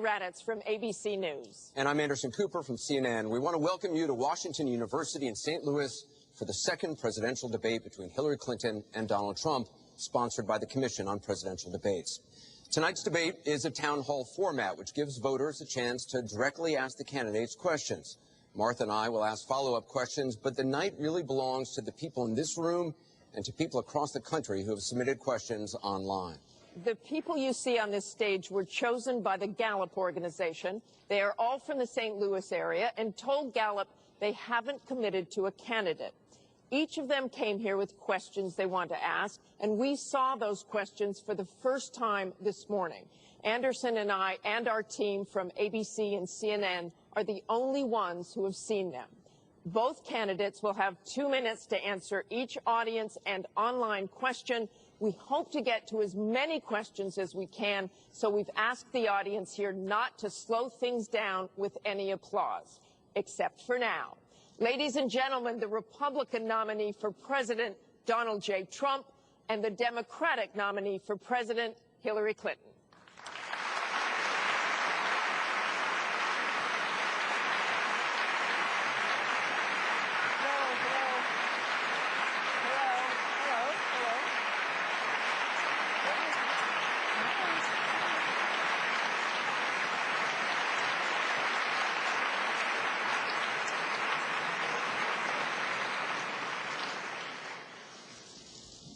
Raddatz from ABC News. And I'm Anderson Cooper from CNN. We want to welcome you to Washington University in St. Louis for the second presidential debate between Hillary Clinton and Donald Trump, sponsored by the Commission on Presidential Debates. Tonight's debate is a town hall format, which gives voters a chance to directly ask the candidates questions. Martha and I will ask follow-up questions, but the night really belongs to the people in this room and to people across the country who have submitted questions online. The people you see on this stage were chosen by the Gallup organization. They are all from the St. Louis area and told Gallup they haven't committed to a candidate. Each of them came here with questions they want to ask, and we saw those questions for the first time this morning. Anderson and I and our team from ABC and CNN are the only ones who have seen them. Both candidates will have 2 minutes to answer each audience and online question. We hope to get to as many questions as we can, so we've asked the audience here not to slow things down with any applause, except for now. Ladies and gentlemen, the Republican nominee for President, Donald J. Trump, and the Democratic nominee for President, Hillary Clinton.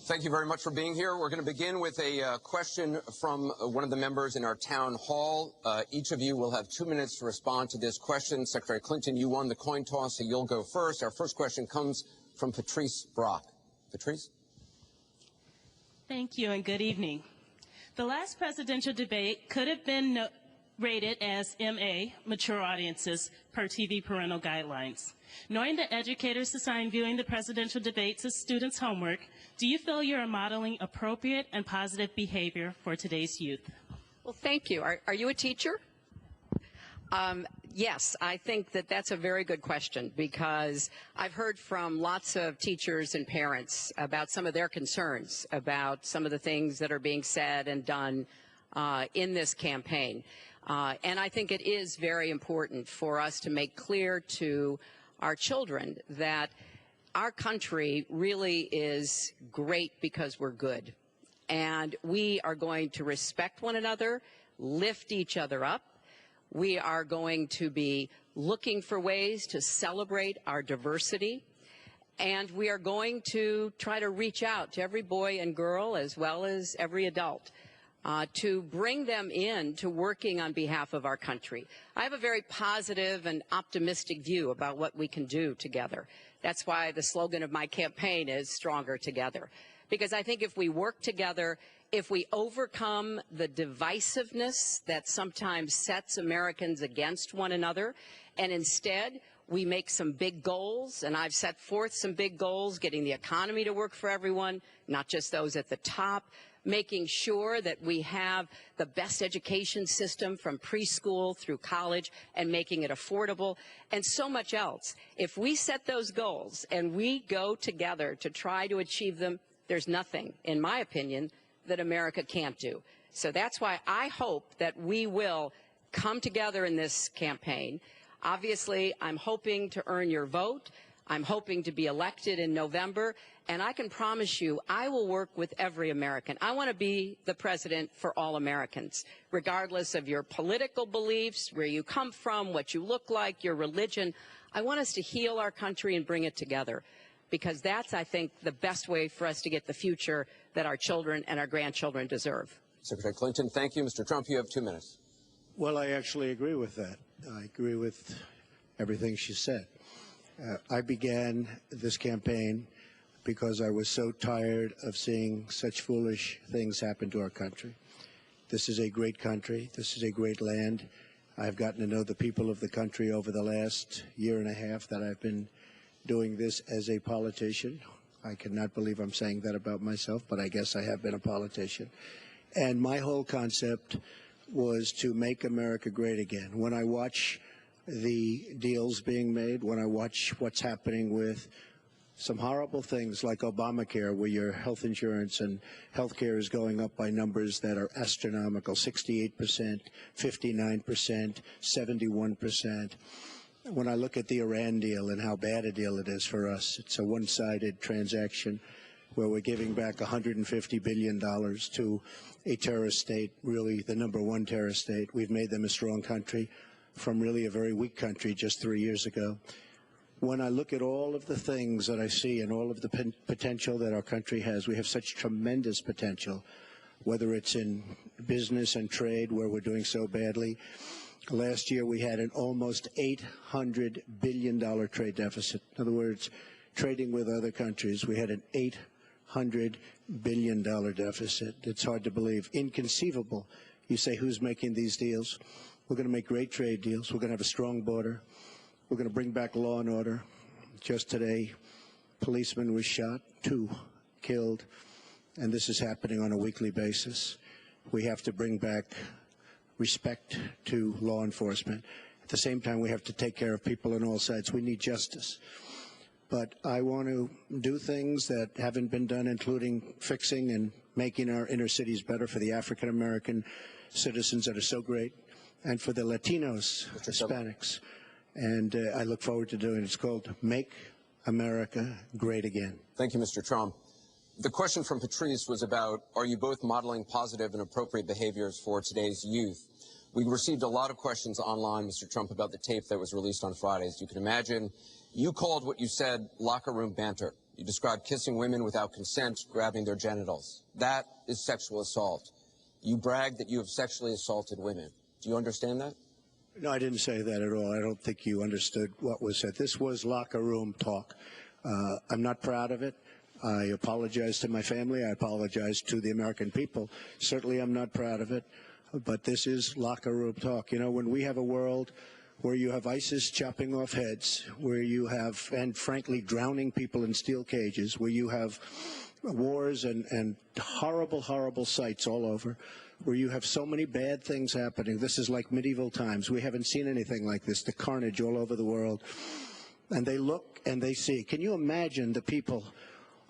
Thank you very much for being here. We're going to begin with a question from one of the members in our town hall. Each of you will have 2 minutes to respond to this question. Secretary Clinton, you won the coin toss, so you'll go first. Our first question comes from Patrice Brock. Patrice? Thank you and good evening. The last presidential debate could have been rated as MA, mature audiences, per TV parental guidelines. Knowing that educators assign viewing the presidential debates as students' homework, do you feel you are modeling appropriate and positive behavior for today's youth? Well, thank you. Are you a teacher? Yes, I think that that's a very good question, because I've heard from lots of teachers and parents about some of their concerns about some of the things that are being said and done in this campaign. And I think it is very important for us to make clear to our children that our country really is great because we're good. And we are going to respect one another, lift each other up. We are going to be looking for ways to celebrate our diversity. And we are going to try to reach out to every boy and girl, as well as every adult, to bring them in to working on behalf of our country. I have a very positive and optimistic view about what we can do together. That's why the slogan of my campaign is Stronger Together. Because I think if we work together, if we overcome the divisiveness that sometimes sets Americans against one another, and instead we make some big goals, and I've set forth some big goals, getting the economy to work for everyone, not just those at the top, making sure that we have the best education system from preschool through college and making it affordable, and so much else. If we set those goals and we go together to try to achieve them, there's nothing, in my opinion, that America can't do. So that's why I hope that we will come together in this campaign. Obviously, I'm hoping to earn your vote. I'm hoping to be elected in November, and I can promise you I will work with every American. I want to be the president for all Americans, regardless of your political beliefs, where you come from, what you look like, your religion. I want us to heal our country and bring it together, because that's, I think, the best way for us to get the future that our children and our grandchildren deserve. Secretary Clinton, thank you. Mr. Trump, you have 2 minutes. Well, I actually agree with that. I agree with everything she said. I began this campaign because I was so tired of seeing such foolish things happen to our country. This is a great country. This is a great land. I've gotten to know the people of the country over the last year and a half that I've been doing this as a politician. I cannot believe I'm saying that about myself, but I guess I have been a politician. And my whole concept was to make America great again. When I watch the deals being made, when I watch what's happening with some horrible things like Obamacare, where your health insurance and health care is going up by numbers that are astronomical, 68%, 59%, 71%. When I look at the Iran deal and how bad a deal it is for us, it's a one-sided transaction where we're giving back $150 billion to a terrorist state, really the #1 terrorist state. We've made them a strong country from really a very weak country just 3 years ago. When I look at all of the things that I see and all of the potential that our country has, we have such tremendous potential, whether it's in business and trade, where we're doing so badly. Last year, we had an almost $800 billion trade deficit. In other words, trading with other countries, we had an $800 billion deficit. It's hard to believe. Inconceivable. You say, who's making these deals? We're going to make great trade deals. We're going to have a strong border. We're going to bring back law and order. Just today, a policeman was shot, 2 killed, and this is happening on a weekly basis. We have to bring back respect to law enforcement. At the same time, we have to take care of people on all sides. We need justice. But I want to do things that haven't been done, including fixing and making our inner cities better for the African-American citizens that are so great, and for the Latinos, Hispanics. And I look forward to doing it. It's called Make America Great Again. Thank you, Mr. Trump. The question from Patrice was about, are you both modeling positive and appropriate behaviors for today's youth? We received a lot of questions online, Mr. Trump, about the tape that was released on Friday. As you can imagine, you called what you said locker room banter. You described kissing women without consent, grabbing their genitals. That is sexual assault. You bragged that you have sexually assaulted women. Do you understand that? No, I didn't say that at all. I don't think you understood what was said. This was locker room talk. I'm not proud of it. I apologize to my family. I apologize to the American people. Certainly I'm not proud of it. But this is locker room talk. You know, when we have a world where you have ISIS chopping off heads, where you have, and frankly, drowning people in steel cages, where you have wars and horrible, horrible sights all over, where you have so many bad things happening. This is like medieval times. We haven't seen anything like this, the carnage all over the world. And they look and they see. Can you imagine the people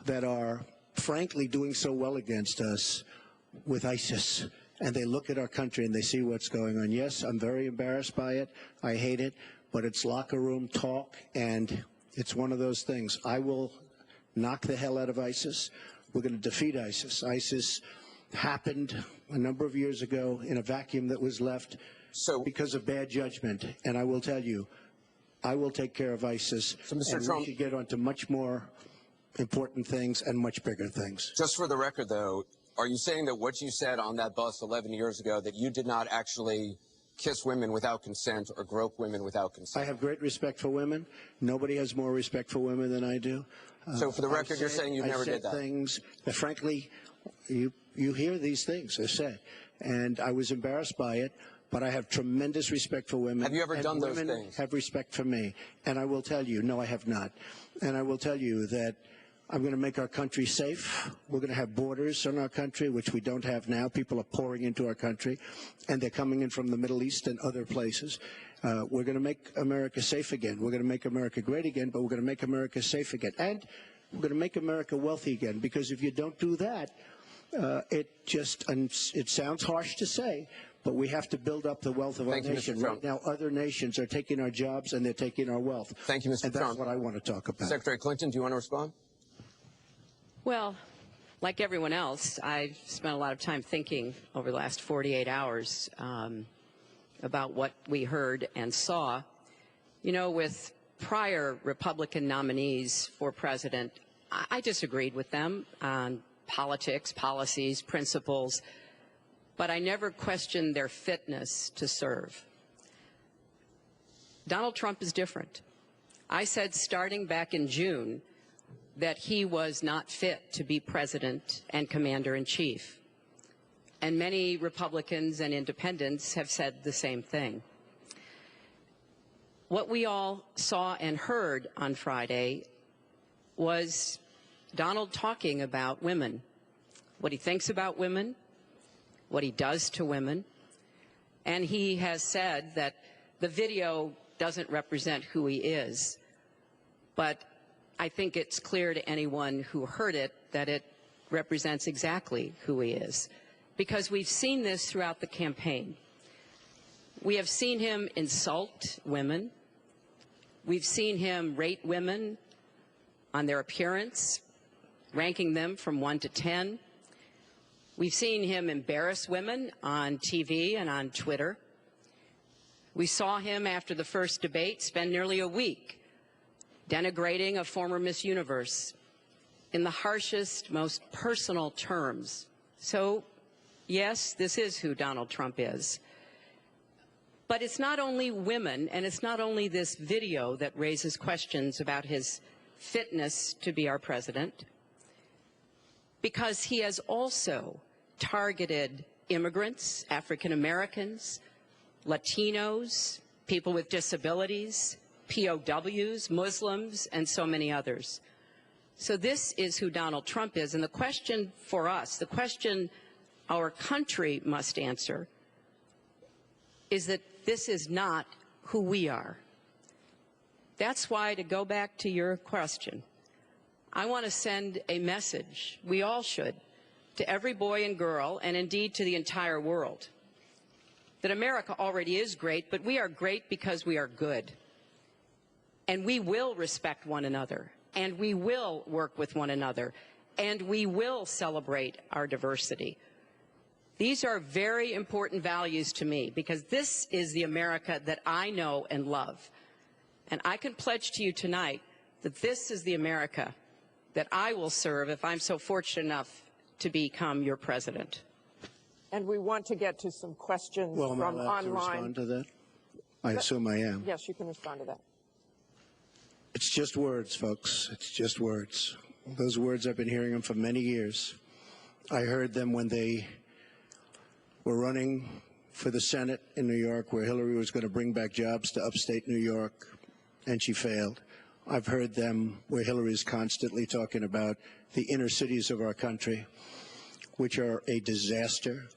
that are, frankly, doing so well against us with ISIS? And they look at our country and they see what's going on. Yes, I'm very embarrassed by it. I hate it. But it's locker room talk, and it's one of those things. I will knock the hell out of ISIS. We're going to defeat ISIS. ISIS happened a number of years ago in a vacuum that was left because of bad judgment. And I will tell you, I will take care of ISIS. So, Mr. Trump, we should get on to much more important things and much bigger things. Just for the record, though, are you saying that what you said on that bus 11 years ago, that you did not actually kiss women without consent or grope women without consent? I have great respect for women. Nobody has more respect for women than I do. So for the record, you're saying you never did that? Things that, frankly, you hear these things are said. And I was embarrassed by it, but I have tremendous respect for women. Have you ever done those things? Women have respect for me. And I will tell you, no, I have not. And I will tell you that I'm going to make our country safe. We're going to have borders in our country, which we don't have now. People are pouring into our country, and they're coming in from the Middle East and other places. We're going to make America safe again. We're going to make America great again, but we're going to make America safe again. And we're going to make America wealthy again, because if you don't do that, it sounds harsh to say, but we have to build up the wealth of our nation. Right now, other nations are taking our jobs and they're taking our wealth. Thank you, Mr. Trump. And that's what I want to talk about. Secretary Clinton, do you want to respond? Well, like everyone else, I've spent a lot of time thinking over the last 48 hours about what we heard and saw. You know, with prior Republican nominees for president, I disagreed with them on politics, policies, principles, but I never questioned their fitness to serve. Donald Trump is different. I said starting back in June that he was not fit to be president and commander-in-chief. And many Republicans and independents have said the same thing. What we all saw and heard on Friday was Donald talking about women, what he thinks about women, what he does to women, and he has said that the video doesn't represent who he is, but I think it's clear to anyone who heard it that it represents exactly who he is, because we've seen this throughout the campaign. We have seen him insult women. We've seen him rate women on their appearance, ranking them from 1 to 10. We've seen him embarrass women on TV and on Twitter. We saw him after the first debate spend nearly a week denigrating a former Miss Universe in the harshest, most personal terms. So, yes, this is who Donald Trump is. But it's not only women, and it's not only this video that raises questions about his fitness to be our president, because he has also targeted immigrants, African Americans, Latinos, people with disabilities, POWs, Muslims, and so many others. So this is who Donald Trump is, and the question for us, the question our country must answer, is that this is not who we are. That's why, to go back to your question, I want to send a message, we all should, to every boy and girl, and indeed to the entire world, that America already is great, but we are great because we are good. And we will respect one another, and we will work with one another, and we will celebrate our diversity. These are very important values to me, because this is the America that I know and love. And I can pledge to you tonight that this is the America that I will serve if I'm so fortunate enough to become your president. And we want to get to some questions from Well, am I allowed to online. respond to that? I assume I am. Yes, you can respond to that. It's just words, folks. It's just words. Those words, I've been hearing them for many years. I heard them when they were running for the Senate in New York, where Hillary was going to bring back jobs to upstate New York, and she failed. I've heard them where Hillary is constantly talking about the inner cities of our country, which are a disaster,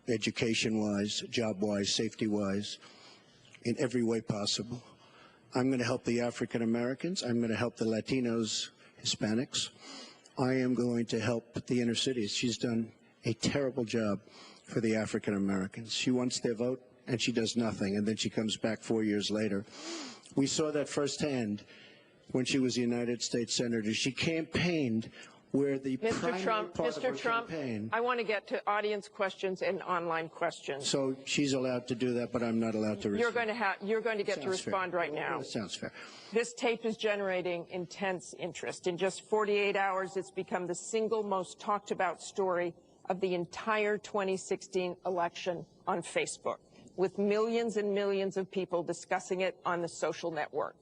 education-wise, job-wise, safety-wise, in every way possible. I'm going to help the African Americans. I'm going to help the Latinos, Hispanics. I am going to help the inner cities. She's done a terrible job for the African Americans. She wants their vote, and she does nothing, and then she comes back 4 years later. We saw that firsthand when she was a United States Senator. She campaigned where the primary part of her campaign. I want to get to audience questions and online questions. So she's allowed to do that, but I'm not allowed to respond. You're going to get to respond right now. That sounds fair. This tape is generating intense interest. In just 48 hours, it's become the single most talked about story of the entire 2016 election on Facebook, with millions and millions of people discussing it on the social network.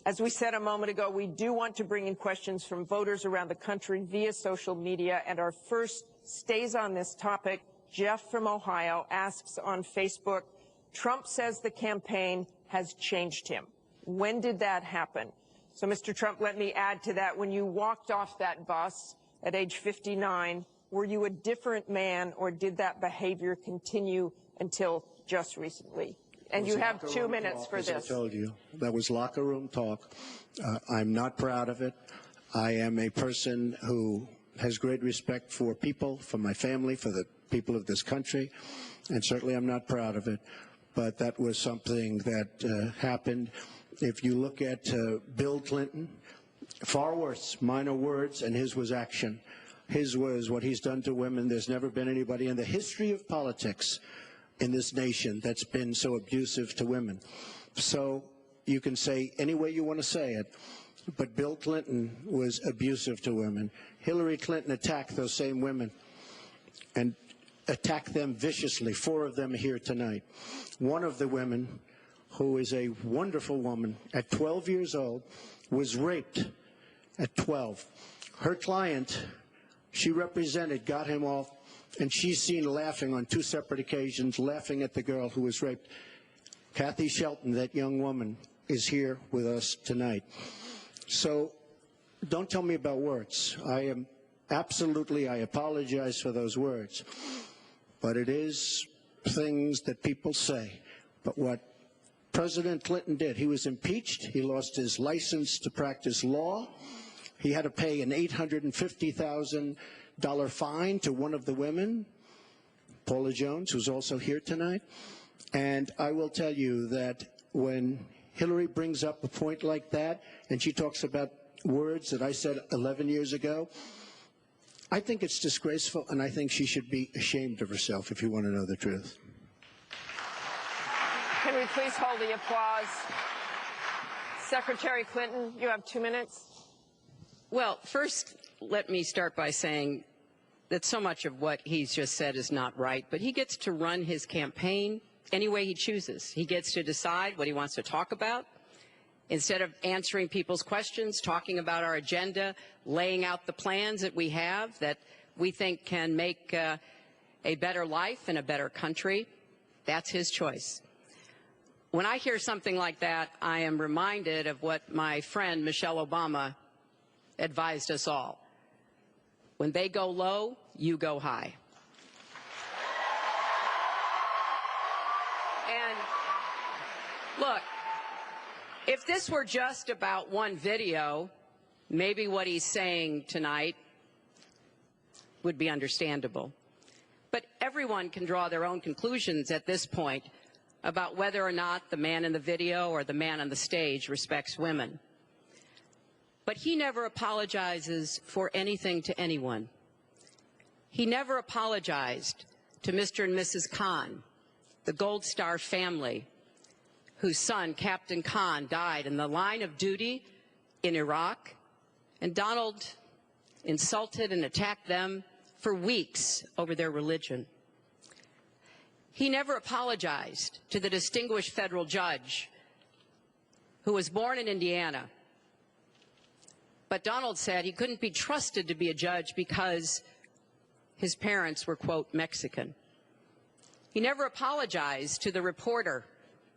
As we said a moment ago, we do want to bring in questions from voters around the country via social media, and our first stays on this topic. Jeff from Ohio asks on Facebook, Trump says the campaign has changed him. When did that happen? So, Mr. Trump, let me add to that. When you walked off that bus at age 59, were you a different man, or did that behavior continue until just recently? And you have 2 minutes for this. As I told you, that was locker room talk. I'm not proud of it. I am a person who has great respect for people, for my family, for the people of this country, and certainly I'm not proud of it. But that was something that happened. If you look at Bill Clinton, far worse, minor words, and his was action. His was what he's done to women. There's never been anybody in the history of politics in this nation that's been so abusive to women. So you can say any way you want to say it, but Bill Clinton was abusive to women. Hillary Clinton attacked those same women and attacked them viciously. 4 of them are here tonight. One of the women, who is a wonderful woman, at 12 years old, was raped at 12. Her client, she represented, got him off, and she's seen laughing on 2 separate occasions, laughing at the girl who was raped. Kathy Shelton, that young woman, is here with us tonight. So don't tell me about words. I apologize for those words. But it is things that people say. But what President Clinton did. He was impeached. He lost his license to practice law. He had to pay an $850,000 fine to one of the women, Paula Jones, who's also here tonight. And I will tell you that when Hillary brings up a point like that, and she talks about words that I said 11 years ago, I think it's disgraceful, and I think she should be ashamed of herself, if you want to know the truth. Can we please hold the applause? Secretary Clinton, you have 2 minutes. Well, first, let me start by saying that so much of what he's just said is not right, but he gets to run his campaign any way he chooses. He gets to decide what he wants to talk about. Instead of answering people's questions, talking about our agenda, laying out the plans that we have that we think can make a better life and a better country, that's his choice. When I hear something like that, I am reminded of what my friend Michelle Obama advised us all. When they go low, you go high. And look, if this were just about one video, maybe what he's saying tonight would be understandable. But everyone can draw their own conclusions at this point about whether or not the man in the video or the man on the stage respects women. But he never apologizes for anything to anyone. He never apologized to Mr. and Mrs. Khan, the Gold Star family, whose son, Captain Khan, died in the line of duty in Iraq, and Donald insulted and attacked them for weeks over their religion. He never apologized to the distinguished federal judge who was born in Indiana. But Donald said he couldn't be trusted to be a judge because his parents were, quote, Mexican. He never apologized to the reporter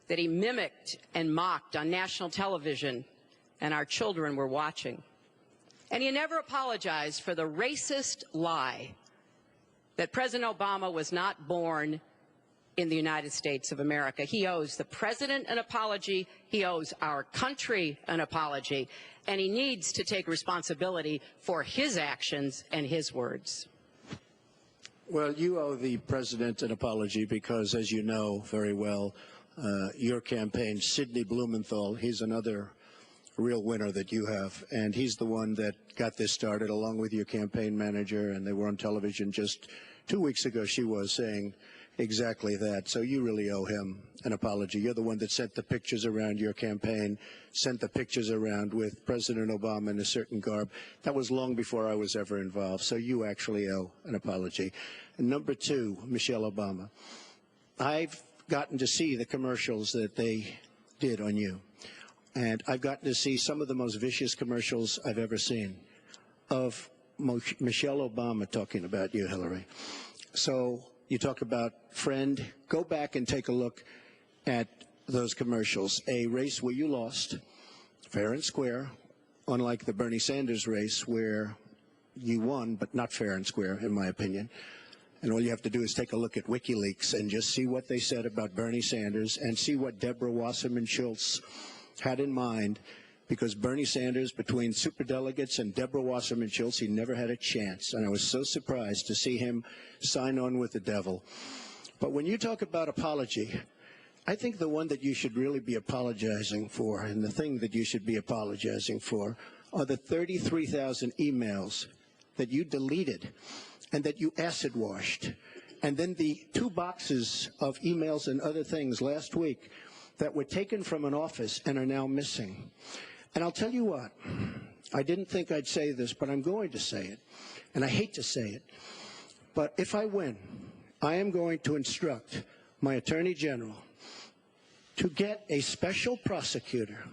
that he mimicked and mocked on national television and our children were watching. And he never apologized for the racist lie that President Obama was not born in the United States of America. He owes the president an apology, he owes our country an apology, and he needs to take responsibility for his actions and his words. Well, you owe the president an apology because, as you know very well, your campaign, Sidney Blumenthal, he's another real winner that you have, and he's the one that got this started along with your campaign manager, and they were on television just 2 weeks ago, she was saying exactly that. So you really owe him an apology. You're the one that sent the pictures around your campaign, sent the pictures around with President Obama in a certain garb. That was long before I was ever involved. So you actually owe an apology. And number two, Michelle Obama. I've gotten to see the commercials that they did on you. And I've gotten to see some of the most vicious commercials I've ever seen of Michelle Obama talking about you, Hillary. So you talk about friend. Go back and take a look at those commercials. A race where you lost, fair and square, unlike the Bernie Sanders race where you won, but not fair and square, in my opinion. And all you have to do is take a look at WikiLeaks and just see what they said about Bernie Sanders and see what Deborah Wasserman Schultz had in mind, because Bernie Sanders, between superdelegates and Deborah Wasserman Schultz, he never had a chance. And I was so surprised to see him sign on with the devil. But when you talk about apology, I think the one that you should really be apologizing for, and the thing that you should be apologizing for, are the 33,000 emails that you deleted and that you acid washed. And then the 2 boxes of emails and other things last week that were taken from an office and are now missing. And I'll tell you what, I didn't think I'd say this, but I'm going to say it. And I hate to say it. But if I win, I am going to instruct my Attorney General to get a special prosecutor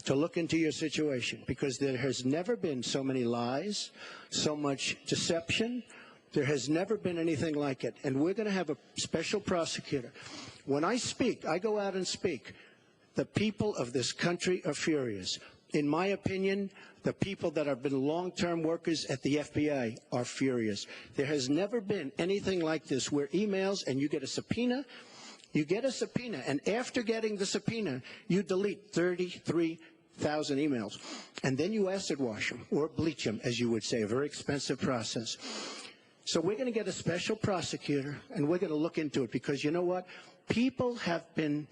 to look into your situation, because there has never been so many lies, so much deception. There has never been anything like it. And we're going to have a special prosecutor. When I speak, I go out and speak. The people of this country are furious. In my opinion, the people that have been long-term workers at the FBI are furious. There has never been anything like this, where emails, and you get a subpoena, You get a subpoena, and after getting the subpoena, you delete 33,000 emails. And then you acid wash them, or bleach them, as you would say, a very expensive process. So we're going to get a special prosecutor, and we're going to look into it, because you know what? People have been,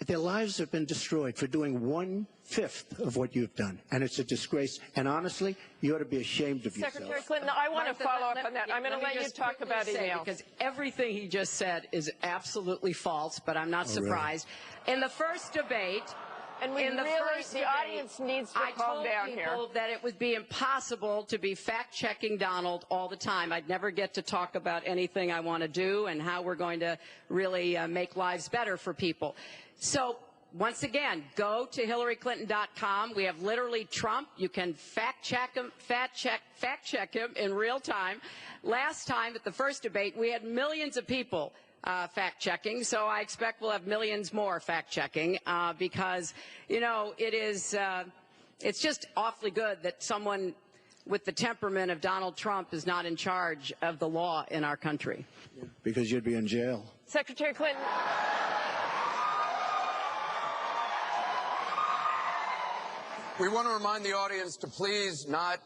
their lives have been destroyed for doing 1/5 of what you've done, and it's a disgrace. And honestly, you ought to be ashamed of yourself. Secretary Clinton, I want to follow up on that. I'm going to let you talk about email. Because everything he just said is absolutely false, but I'm not surprised. Really? In the first debate, and the audience needs to calm down here. I told people that it would be impossible to be fact-checking Donald all the time. I'd never get to talk about anything I want to do and how we're going to really make lives better for people. So once again, go to HillaryClinton.com. We have literally Trump. You can fact check him in real time. Last time at the first debate, we had millions of people fact-checking, so I expect we'll have millions more fact-checking because, you know, it's just awfully good that someone with the temperament of Donald Trump is not in charge of the law in our country. Because you'd be in jail. Secretary Clinton. We want to remind the audience to please not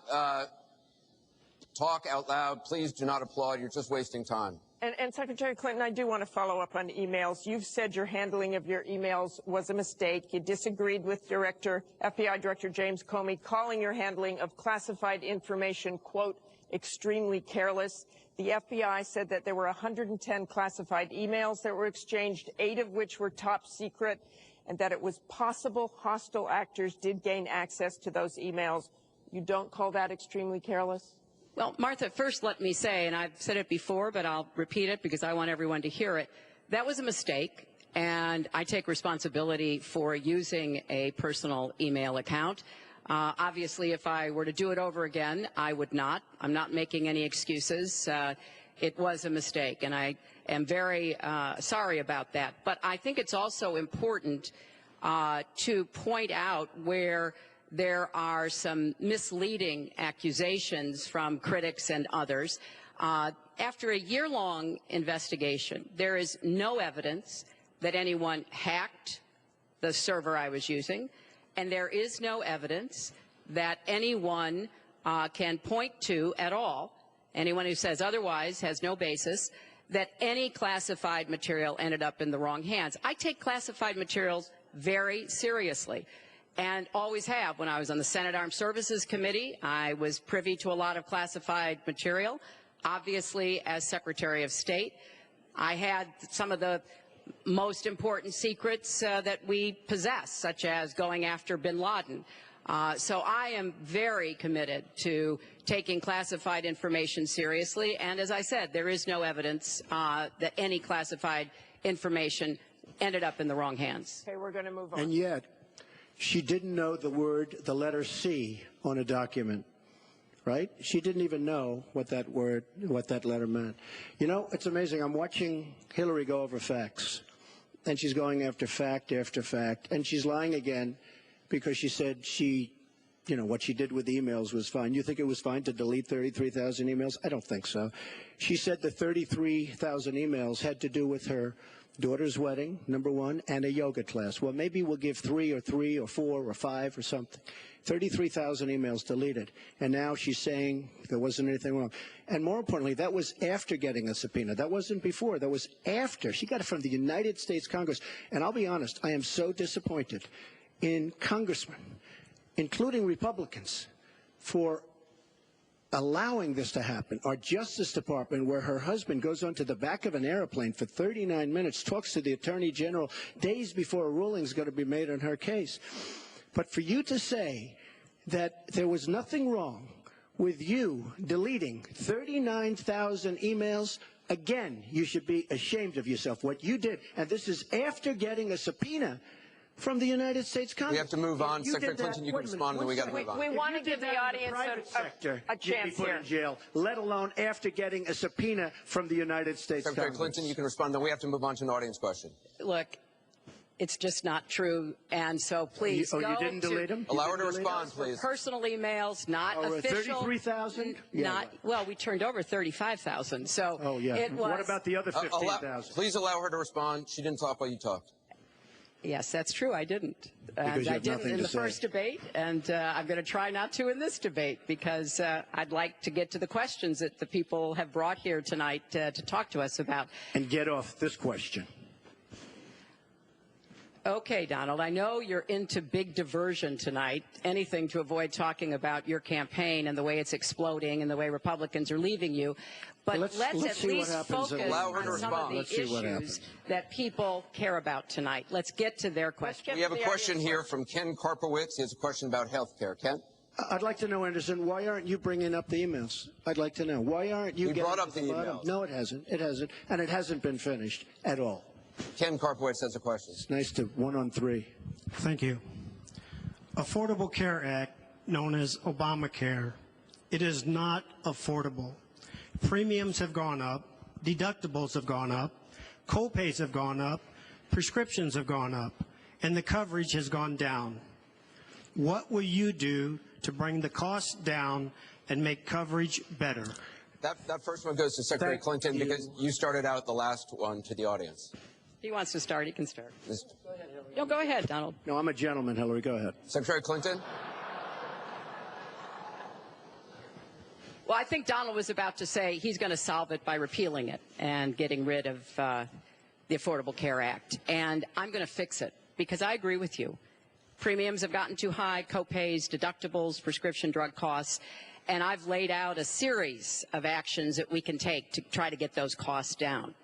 talk out loud. Please do not applaud. You're just wasting time. And Secretary Clinton, I do want to follow up on emails. You've said your handling of your emails was a mistake. You disagreed with FBI Director James Comey, calling your handling of classified information, quote, extremely careless. The FBI said that there were 110 classified emails that were exchanged, 8 of which were top secret, and that it was possible hostile actors did gain access to those emails. You don't call that extremely careless? Well, Martha, first let me say, and I've said it before, but I'll repeat it because I want everyone to hear it, that was a mistake, and I take responsibility for using a personal email account. Obviously, if I were to do it over again, I would not. I'm not making any excuses. It was a mistake, and I am very sorry about that. But I think it's also important to point out where there are some misleading accusations from critics and others. After a year-long investigation, there is no evidence that anyone hacked the server I was using, and there is no evidence that anyone can point to at all, anyone who says otherwise has no basis, that any classified material ended up in the wrong hands. I take classified materials very seriously, and always have. When I was on the Senate Armed Services Committee, I was privy to a lot of classified material. Obviously, as Secretary of State, I had some of the most important secrets that we possess, such as going after bin Laden. So I am very committed to taking classified information seriously, and as I said, there is no evidence that any classified information ended up in the wrong hands. Okay, we're going to move on. And yet, she didn't know the letter C on a document, right? She didn't even know what that letter meant. You know, it's amazing. I'm watching Hillary go over facts, and she's going after fact after fact, and she's lying again because she said what she did with the emails was fine. You think it was fine to delete 33,000 emails? I don't think so. She said the 33,000 emails had to do with her daughter's wedding, number one, and a yoga class. Well, maybe we'll give 3 or 4 or 5 or something. 33,000 emails deleted. And now she's saying there wasn't anything wrong. And more importantly, that was after getting a subpoena. That wasn't before. That was after. She got it from the United States Congress. And I'll be honest, I am so disappointed in congressmen, including Republicans, for allowing this to happen. Our Justice Department, where her husband goes onto the back of an airplane for 39 minutes, talks to the Attorney General days before a ruling is going to be made on her case. But for you to say that there was nothing wrong with you deleting 39,000 emails, again, you should be ashamed of yourself. What you did, and this is after getting a subpoena from the United States Congress. We have to move on. Secretary Clinton, you can respond, and then we got to move on. We want to give the audience a chance here. In jail, let alone after getting a subpoena from the United States Secretary Congress. Clinton, you can respond, then we have to move on to an audience question. Look, It's just not true. And so please you go didn't delete them? Allow her to respond, please. Personal emails, not official. 33,000? Well, we turned over 35,000. So Oh, yeah. it was. What about the other 15,000? Please allow her to respond. She didn't talk while you talked. Yes, that's true. I didn't. Because you I have didn't nothing in to the say. first debate, and I'm going to try not to in this debate because I'd like to get to the questions that the people have brought here tonight to talk to us about. And get off this question. Okay, Donald, I know you're into big diversion tonight, anything to avoid talking about your campaign and the way it's exploding and the way Republicans are leaving you. But let's at least focus on some of the issues that people care about tonight. Let's get to their questions. We have a question here from Ken Karpowitz. He has a question about health care. Ken? I'd like to know, Anderson, why aren't you bringing up the emails? I'd like to know. Why aren't you We brought up the emails. No, it hasn't. It hasn't. And it hasn't been finished at all. Ken Karpowitz has a question. It's nice to 1-on-3. Thank you. Affordable Care Act, known as Obamacare, it is not affordable. Premiums have gone up, deductibles have gone up, co-pays have gone up, prescriptions have gone up, and the coverage has gone down. What will you do to bring the costs down and make coverage better? That first one goes to Secretary Clinton because you started out the last one to the audience. If he wants to start, he can start. No, go ahead, Donald. No, I'm a gentleman, Hillary. Go ahead. Secretary Clinton? Well, I think Donald was about to say he's going to solve it by repealing it and getting rid of the Affordable Care Act. And I'm going to fix it because I agree with you. Premiums have gotten too high, co-pays, deductibles, prescription drug costs. And I've laid out a series of actions that we can take to try to get those costs down.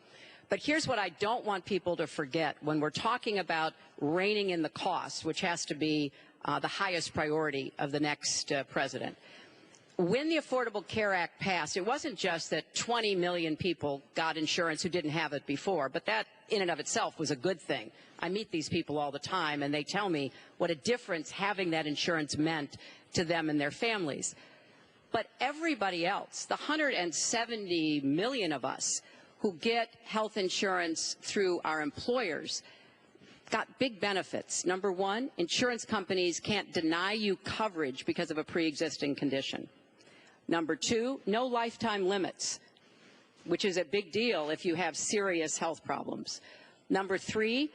But here's what I don't want people to forget when we're talking about reining in the costs, which has to be the highest priority of the next president. When the Affordable Care Act passed, it wasn't just that 20 million people got insurance who didn't have it before, but that in and of itself was a good thing. I meet these people all the time, and they tell me what a difference having that insurance meant to them and their families. But everybody else, the 170 million of us who get health insurance through our employers, got big benefits. Number one, insurance companies can't deny you coverage because of a pre-existing condition. Number two, no lifetime limits, which is a big deal if you have serious health problems. Number three,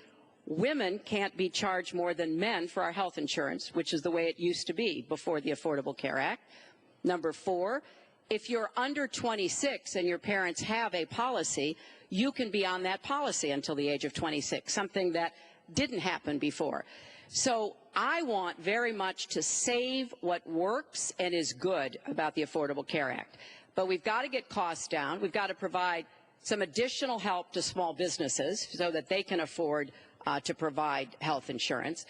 women can't be charged more than men for our health insurance, which is the way it used to be before the Affordable Care Act. Number four, if you're under 26 and your parents have a policy, you can be on that policy until the age of 26, something that didn't happen before. So I want very much to save what works and is good about the Affordable Care Act. But we've got to get costs down. We've got to provide some additional help to small businesses so that they can afford to provide health insurance.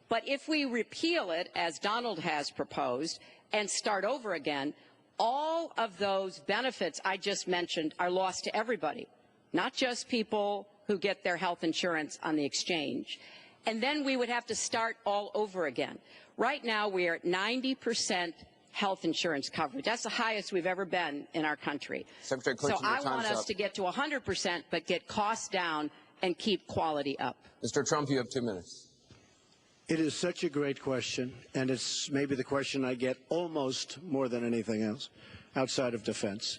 But if we repeal it, as Donald has proposed, and start over again, all of those benefits I just mentioned are lost to everybody, not just people who get their health insurance on the exchange. And then we would have to start all over again. Right now, we are at 90% health insurance coverage. That's the highest we've ever been in our country. Secretary Clinton, so I want us to get to 100%, but get costs down and keep quality up. Mr. Trump, you have 2 minutes. It is such a great question, and it's maybe the question I get almost more than anything else outside of defense.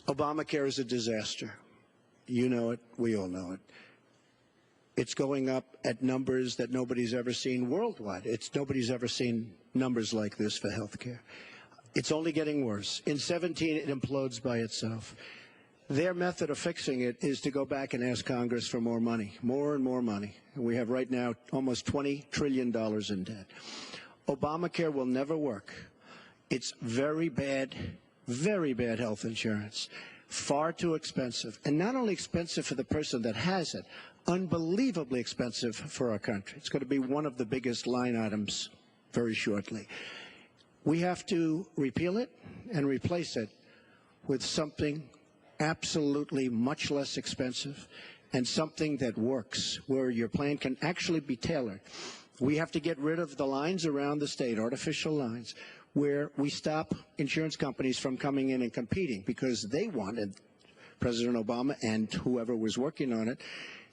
Obamacare is a disaster. You know it. We all know it. It's going up at numbers that nobody's ever seen worldwide. Nobody's ever seen numbers like this for health care. It's only getting worse. In 17, it implodes by itself. Their method of fixing it is to go back and ask Congress for more money, more and more money. And we have right now almost $20 trillion in debt. Obamacare will never work. It's very bad health insurance, far too expensive. And not only expensive for the person that has it, unbelievably expensive for our country. It's going to be one of the biggest line items very shortly. We have to repeal it and replace it with something absolutely much less expensive and something that works, where your plan can actually be tailored. We have to get rid of the lines around the state, artificial lines, where we stop insurance companies from coming in and competing because they wanted President Obama and whoever was working on it,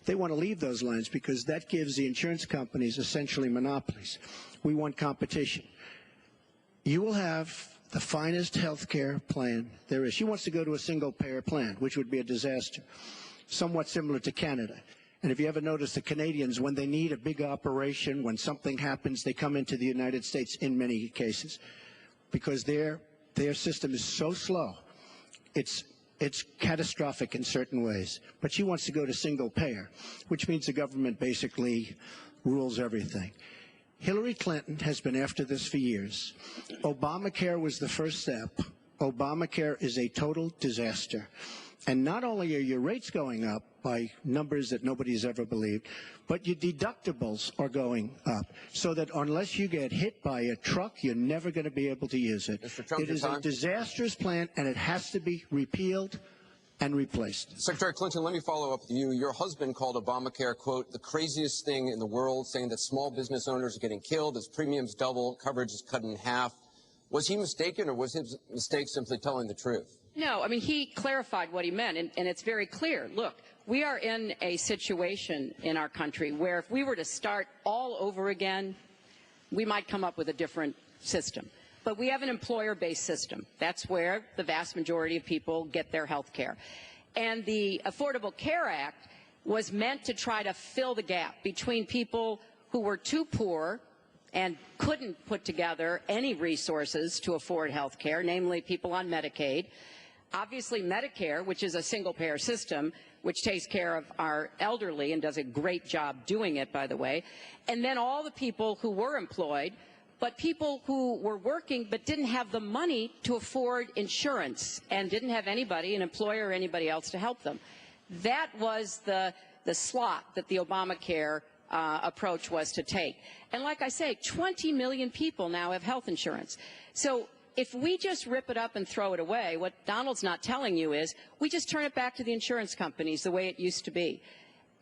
they want to leave those lines because that gives the insurance companies essentially monopolies. We want competition. You will have the finest health care plan there is. She wants to go to a single-payer plan, which would be a disaster, somewhat similar to Canada. And if you ever notice, the Canadians, when they need a big operation, when something happens, they come into the United States in many cases because their system is so slow. It's catastrophic in certain ways. But she wants to go to single-payer, which means the government basically rules everything. Hillary Clinton has been after this for years. Obamacare was the first step. Obamacare is a total disaster. And not only are your rates going up by numbers that nobody's ever believed, but your deductibles are going up. So that unless you get hit by a truck, you're never going to be able to use it. Mr. Trump, it is a disastrous plan, and it has to be repealed and replaced. Secretary Clinton, let me follow up with you. Your husband called Obamacare, quote, the craziest thing in the world, saying that small business owners are getting killed as premiums double, coverage is cut in half. Was he mistaken, or was his mistake simply telling the truth? No, I mean, he clarified what he meant, and it's very clear. Look, we are in a situation in our country where if we were to start all over again, we might come up with a different system. But we have an employer-based system. That's where the vast majority of people get their health care. And the Affordable Care Act was meant to try to fill the gap between people who were too poor and couldn't put together any resources to afford health care, namely people on Medicaid. Obviously, Medicare, which is a single-payer system, which takes care of our elderly and does a great job doing it, by the way, and then all the people who were employed, but people who were working but didn't have the money to afford insurance and didn't have anybody, an employer or anybody else, to help them. That was the slot that the Obamacare approach was to take. And like I say, 20 million people now have health insurance. So if we just rip it up and throw it away, what Donald's not telling you is we just turn it back to the insurance companies the way it used to be.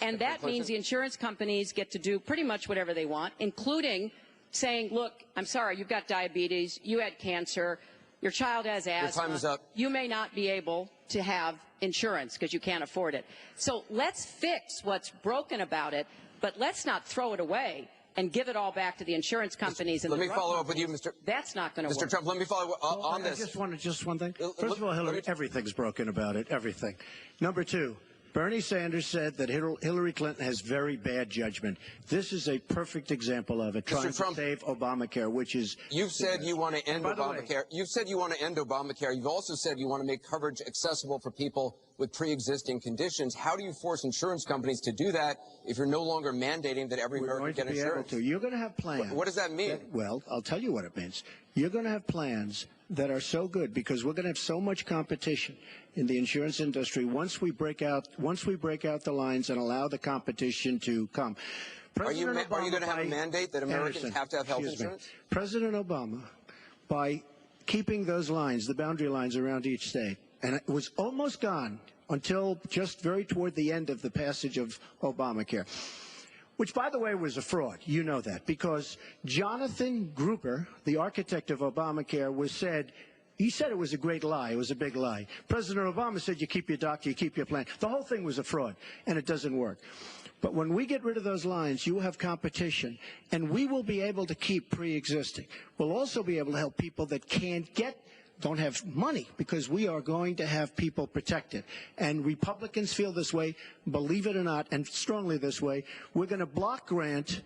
And that means the insurance companies get to do pretty much whatever they want, including saying, look, I'm sorry, you've got diabetes, you had cancer, your child has asthma. Your time is up. You may not be able to have insurance because you can't afford it. So let's fix what's broken about it, but let's not throw it away and give it all back to the insurance companies. And let me follow up with you, Mr. That's not going to work. Mr. Trump, let me follow up on this. Just one thing. First of all, Hillary, everything's broken about it, everything. Number two, Bernie Sanders said that Hillary Clinton has very bad judgment. This is a perfect example of it, trying to save Obamacare, which is... You've said you want to end Obamacare. You've said you want to end Obamacare. You've also said you want to make coverage accessible for people with pre-existing conditions. How do you force insurance companies to do that if you're no longer mandating that every American get insurance? You're going to have plans. What does that mean? Well, I'll tell you what it means. You're going to have plans that are so good because we're going to have so much competition in the insurance industry once we break out the lines and allow the competition to come. Are you going to have a mandate that Americans have to have health insurance? President Obama, by keeping those lines, the boundary lines around each state, and it was almost gone until just very toward the end of the passage of Obamacare, which, by the way, was a fraud. You know that, because Jonathan Gruber, the architect of Obamacare, he said it was a great lie. It was a big lie. President Obama said you keep your doctor, you keep your plan. The whole thing was a fraud, and it doesn't work. But when we get rid of those lines, you will have competition, and we will be able to keep pre-existing. We'll also be able to help people that don't have money, because we are going to have people protected. And Republicans feel this way, believe it or not, and strongly this way. We're going to block grant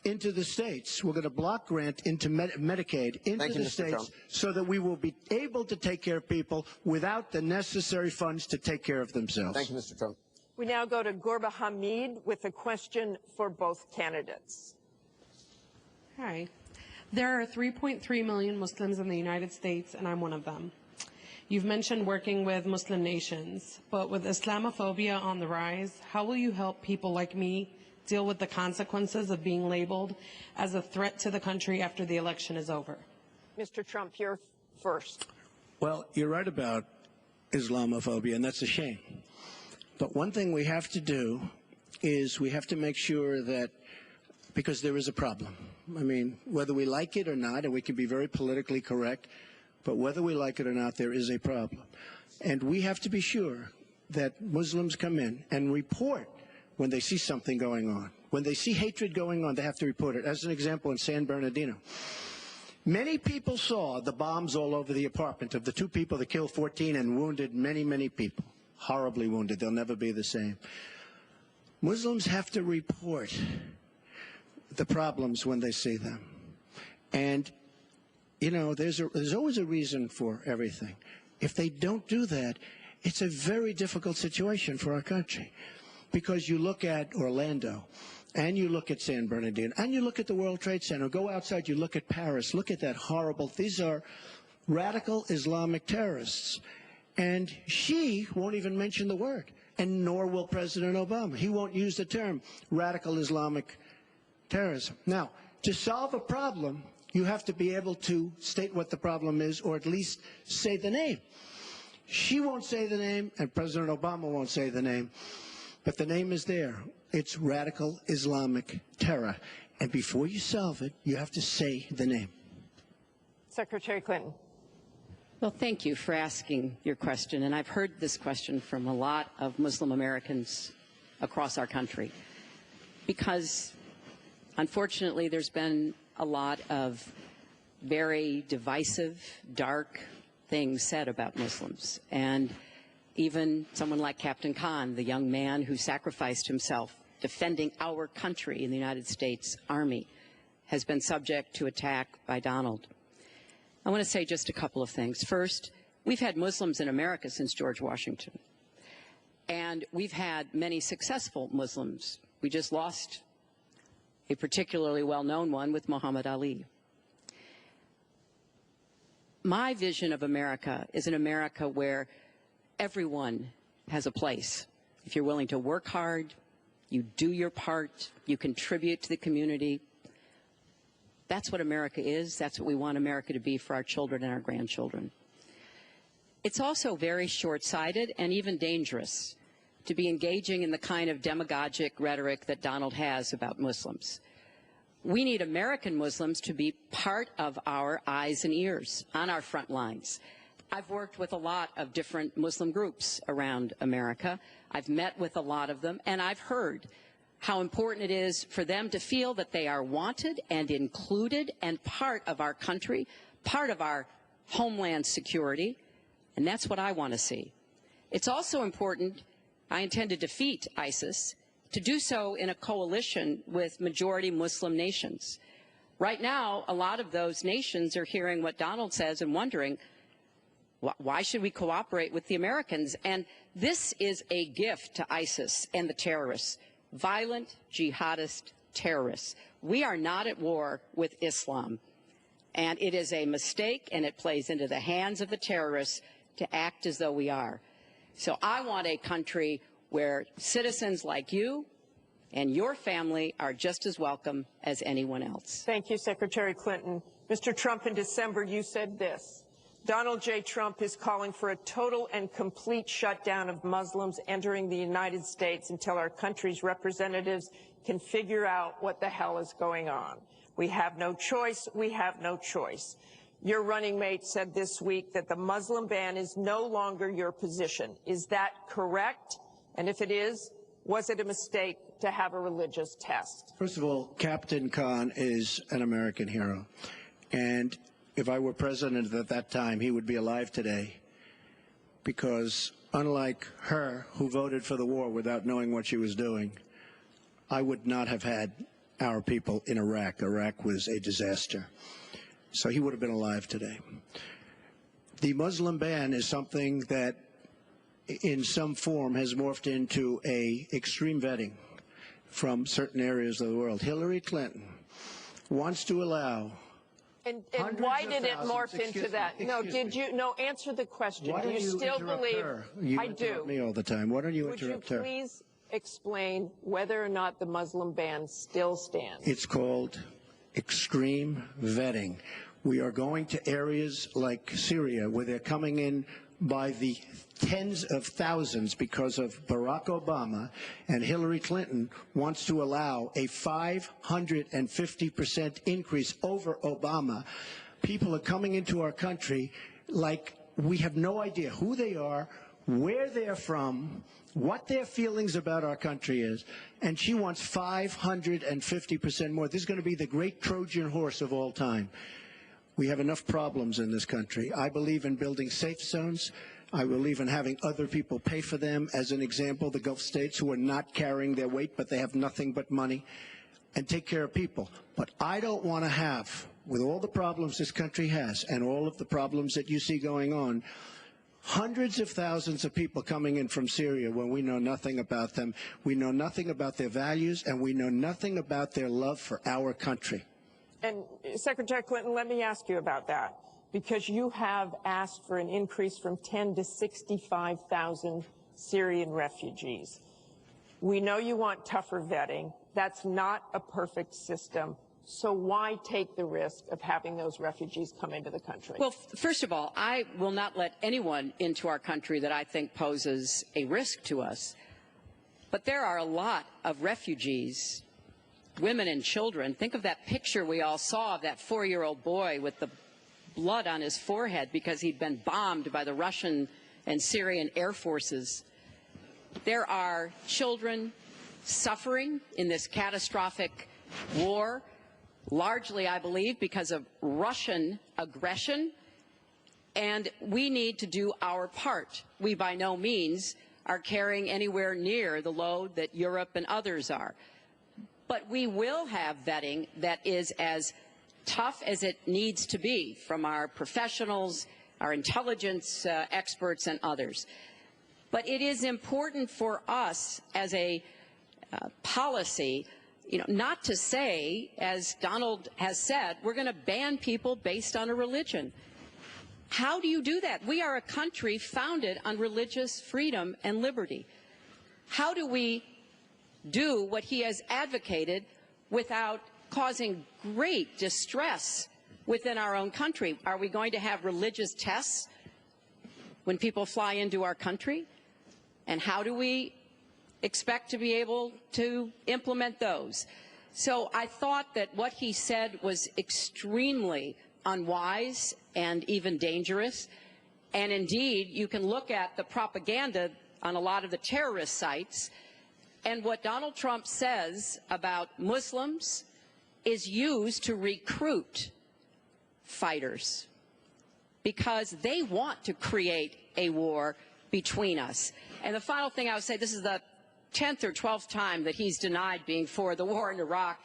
into the states. We're going to block grant into Medicaid into the states so that we will be able to take care of people without the necessary funds to take care of themselves. Thank you, Mr. Trump. We now go to Gorba Hamid with a question for both candidates. Hi. There are 3.3 million Muslims in the United States, and I'm one of them. You've mentioned working with Muslim nations, but with Islamophobia on the rise, how will you help people like me deal with the consequences of being labeled as a threat to the country after the election is over? Mr. Trump, you're first. Well, you're right about Islamophobia, and that's a shame. But one thing we have to do is we have to make sure that, because there is a problem. I mean, whether we like it or not, and we can be very politically correct, but whether we like it or not, there is a problem. And we have to be sure that Muslims come in and report when they see something going on. When they see hatred going on, they have to report it. As an example, in San Bernardino, many people saw the bombs all over the apartment of the two people that killed 14 and wounded many, many people. Horribly wounded. They'll never be the same. Muslims have to report the problems when they see them. And, you know, there's always a reason for everything. If they don't do that, it's a very difficult situation for our country. Because you look at Orlando, and you look at San Bernardino, and you look at the World Trade Center, go outside, you look at Paris, look at that horrible, these are radical Islamic terrorists. And she won't even mention the word, and nor will President Obama. He won't use the term radical Islamic terrorism. Now, to solve a problem, you have to be able to state what the problem is, or at least say the name. She won't say the name, and President Obama won't say the name, but the name is there. It's radical Islamic terror. And before you solve it, you have to say the name. Secretary Clinton. Well, thank you for asking your question. And I've heard this question from a lot of Muslim Americans across our country. Because, unfortunately, there's been a lot of very divisive, dark things said about Muslims. And even someone like Captain Khan, the young man who sacrificed himself defending our country in the United States Army, has been subject to attack by Donald. I want to say just a couple of things. First, we've had Muslims in America since George Washington. And we've had many successful Muslims. We just lost a particularly well-known one with Muhammad Ali. My vision of America is an America where everyone has a place. If you're willing to work hard, you do your part, you contribute to the community. That's what America is. That's what we want America to be for our children and our grandchildren. It's also very short-sighted and even dangerous to be engaging in the kind of demagogic rhetoric that Donald has about Muslims. We need American Muslims to be part of our eyes and ears on our front lines. I've worked with a lot of different Muslim groups around America. I've met with a lot of them, and I've heard how important it is for them to feel that they are wanted and included and part of our country, part of our homeland security, and that's what I want to see. It's also important, I intend to defeat ISIS, to do so in a coalition with majority Muslim nations. Right now, a lot of those nations are hearing what Donald says and wondering, why should we cooperate with the Americans? And this is a gift to ISIS and the terrorists, violent jihadist terrorists. We are not at war with Islam. And it is a mistake, and it plays into the hands of the terrorists to act as though we are. So I want a country where citizens like you and your family are just as welcome as anyone else. Thank you, Secretary Clinton. Mr. Trump, in December, you said this: Donald J. Trump is calling for a total and complete shutdown of Muslims entering the United States until our country's representatives can figure out what the hell is going on. We have no choice. We have no choice. Your running mate said this week that the Muslim ban is no longer your position. Is that correct? And if it is, was it a mistake to have a religious test? First of all, Captain Khan is an American hero. And if I were president at that time, he would be alive today. Because unlike her, who voted for the war without knowing what she was doing, I would not have had our people in Iraq. Iraq was a disaster. So he would have been alive today. The Muslim ban is something that in some form has morphed into a extreme vetting from certain areas of the world. Hillary Clinton wants to allow And why did it morph into that? No, did you? No, answer the question. Why do you still believe? You I interrupt do. me all the time. Why don't you interrupt her? Would you please explain whether or not the Muslim ban still stands? It's called extreme vetting. We are going to areas like Syria where they're coming in by the tens of thousands because of Barack Obama, and Hillary Clinton wants to allow a 550% increase over Obama. People are coming into our country like we have no idea who they are, where they're from, what their feelings about our country is, and she wants 550% more. This is going to be the great Trojan horse of all time. We have enough problems in this country. I believe in building safe zones. I believe in having other people pay for them. As an example, the Gulf states who are not carrying their weight, but they have nothing but money, and take care of people. But I don't want to have, with all the problems this country has and all of the problems that you see going on, hundreds of thousands of people coming in from Syria when we know nothing about them, we know nothing about their values, and we know nothing about their love for our country. And Secretary Clinton, let me ask you about that, because you have asked for an increase from 10 to 65,000 Syrian refugees. We know you want tougher vetting. That's not a perfect system. So why take the risk of having those refugees come into the country? Well, first of all, I will not let anyone into our country that I think poses a risk to us. But there are a lot of refugees, women and children. Think of that picture we all saw of that 4-year-old boy with the blood on his forehead because he'd been bombed by the Russian and Syrian air forces. There are children suffering in this catastrophic war, largely, I believe, because of Russian aggression, and we need to do our part. We by no means are carrying anywhere near the load that Europe and others are. But we will have vetting that is as tough as it needs to be from our professionals, our intelligence experts, and others. But it is important for us as a policy, not to say, as Donald has said, we're going to ban people based on a religion. How do you do that? We are a country founded on religious freedom and liberty. How do we do what he has advocated without causing great distress within our own country? Are we going to have religious tests when people fly into our country? And how do we expect to be able to implement those? So I thought that what he said was extremely unwise and even dangerous. And indeed, you can look at the propaganda on a lot of the terrorist sites, and what Donald Trump says about Muslims is used to recruit fighters because they want to create a war between us. And the final thing I would say, this is the 10th or 12th time that he's denied being for the war in Iraq.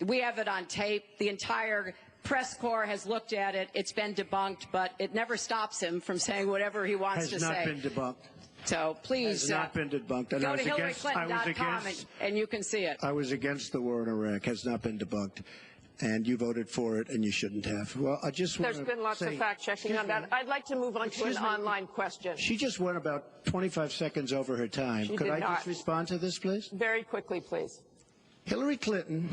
We have it on tape. The entire press corps has looked at it. It's been debunked, but it never stops him from saying whatever he wants to say. Has not been debunked. So please has not been debunked. And go to HillaryClinton.com and you can see it. I was against the war in Iraq. Has not been debunked. And you voted for it, and you shouldn't have. Well, I just want There's been lots of fact-checking on that. I'd like to move on to an online question. She just went about 25 seconds over her time. Could I just respond to this, please? Very quickly, please. Hillary Clinton,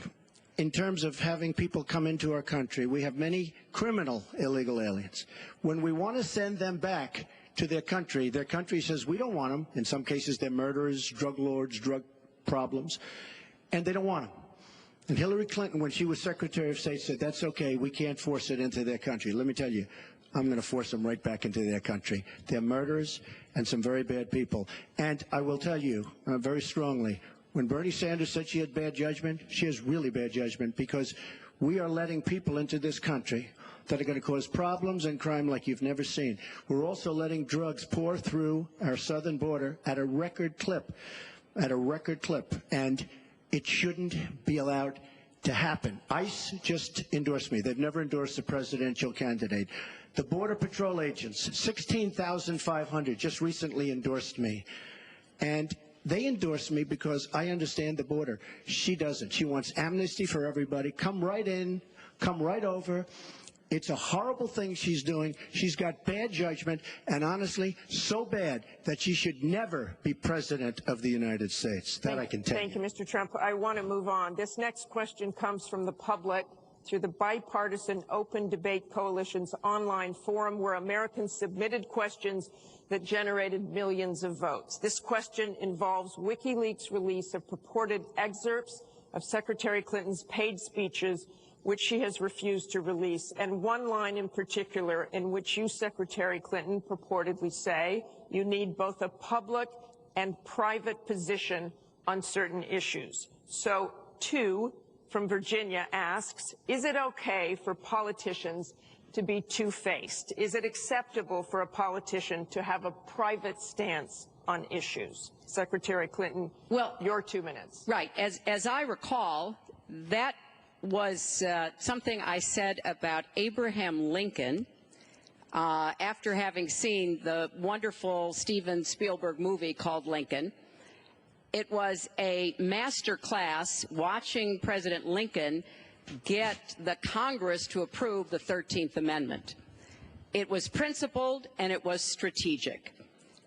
in terms of having people come into our country, we have many criminal illegal aliens. When we want to send them back to their country says we don't want them. In some cases, they're murderers, drug lords, drug problems, and they don't want them. And Hillary Clinton, when she was Secretary of State, said, that's okay, we can't force it into their country. Let me tell you, I'm going to force them right back into their country. They're murderers and some very bad people. And I will tell you very strongly, when Bernie Sanders said she had bad judgment, she has really bad judgment, because we are letting people into this country that are going to cause problems and crime like you've never seen. We're also letting drugs pour through our southern border at a record clip, and it shouldn't be allowed to happen. ICE just endorsed me. They've never endorsed a presidential candidate. The Border Patrol agents, 16,500, just recently endorsed me. And they endorsed me because I understand the border. She doesn't. She wants amnesty for everybody. Come right in, come right over. It's a horrible thing she's doing. She's got bad judgment, and honestly, so bad that she should never be president of the United States. That I can tell you. Thank you, Mr. Trump. I want to move on. This next question comes from the public through the Bipartisan Open Debate Coalition's online forum, where Americans submitted questions that generated millions of votes. This question involves WikiLeaks' release of purported excerpts of Secretary Clinton's paid speeches which she has refused to release, and one line in particular in which you, Secretary Clinton, purportedly say you need both a public and private position on certain issues. So, two from Virginia asks, is it okay for politicians to be two-faced? Is it acceptable for a politician to have a private stance on issues? Secretary Clinton, well, your 2 minutes. Right. As I recall, that was something I said about Abraham Lincoln after having seen the wonderful Steven Spielberg movie called Lincoln. It was a master class watching President Lincoln get the Congress to approve the 13th Amendment. It was principled and it was strategic.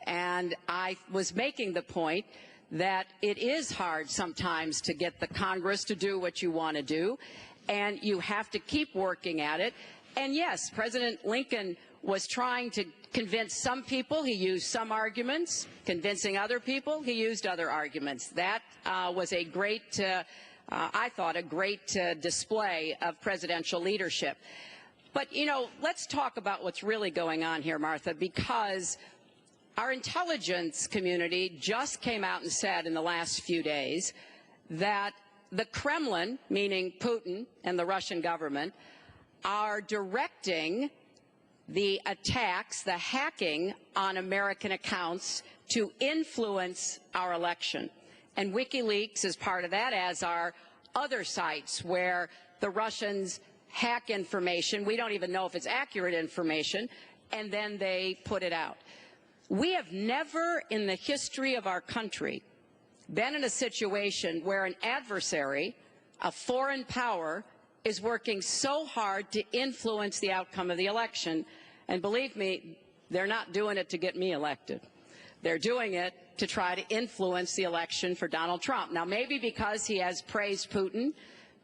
And I was making the point that it is hard sometimes to get the Congress to do what you want to do, and you have to keep working at it. And yes, President Lincoln was trying to convince some people. He used some arguments. Convincing other people, he used other arguments. That was a great, I thought, a great display of presidential leadership. But, you know, let's talk about what's really going on here, Martha, because our intelligence community just came out and said in the last few days that the Kremlin, meaning Putin and the Russian government, are directing the attacks, the hacking on American accounts to influence our election. And WikiLeaks is part of that, as are other sites where the Russians hack information. We don't even know if it's accurate information, and then they put it out. We have never in the history of our country been in a situation where an adversary, a foreign power, is working so hard to influence the outcome of the election. And believe me, they're not doing it to get me elected. They're doing it to try to influence the election for Donald Trump. Now, maybe because he has praised Putin,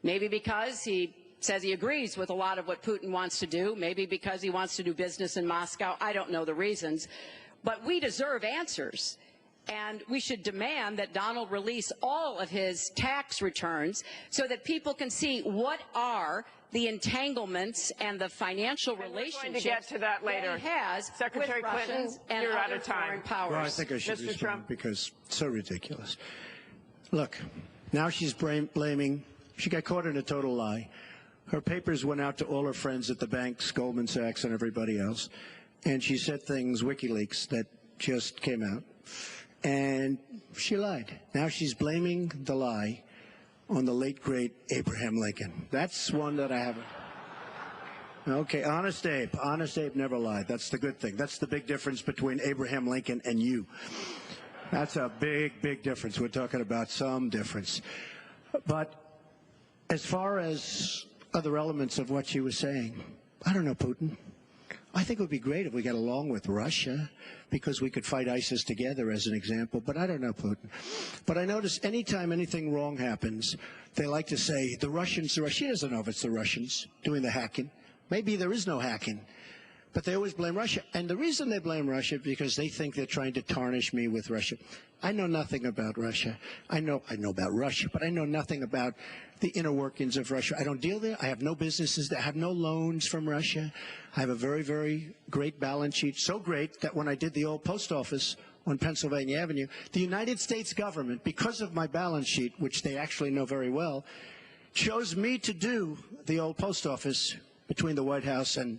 maybe because he says he agrees with a lot of what Putin wants to do, maybe because he wants to do business in Moscow. I don't know the reasons. But we deserve answers, and we should demand that Donald release all of his tax returns so that people can see what are the entanglements and the financial relationships we're going to get to that later. He has Secretary with Clinton, Russians and you're out other of time. foreign powers. Well, I think I should Mr. respond Trump. because it's so ridiculous. Look, now she's blaming, she got caught in a total lie. Her papers went out to all her friends at the banks, Goldman Sachs and everybody else, and she said things, WikiLeaks, that just came out, and she lied. Now she's blaming the lie on the late, great Abraham Lincoln. That's one that I haven't. Okay, Honest Abe. Honest Abe never lied. That's the good thing. That's the big difference between Abraham Lincoln and you. That's a big, big difference. We're talking about some difference. But as far as other elements of what she was saying, I don't know, Putin. I think it would be great if we got along with Russia because we could fight ISIS together, as an example. But I don't know, Putin. But I notice anytime anything wrong happens, they like to say, the Russians, she doesn't know if it's the Russians doing the hacking. Maybe there is no hacking. But they always blame Russia. And the reason they blame Russia is because they think they're trying to tarnish me with Russia. I know nothing about Russia. I know about Russia, but I know nothing about the inner workings of Russia. I don't deal there. I have no businesses there. I have no loans from Russia. I have a very, very great balance sheet, so great that when I did the old post office on Pennsylvania Avenue, the United States government, because of my balance sheet, which they actually know very well, chose me to do the old post office between the White House and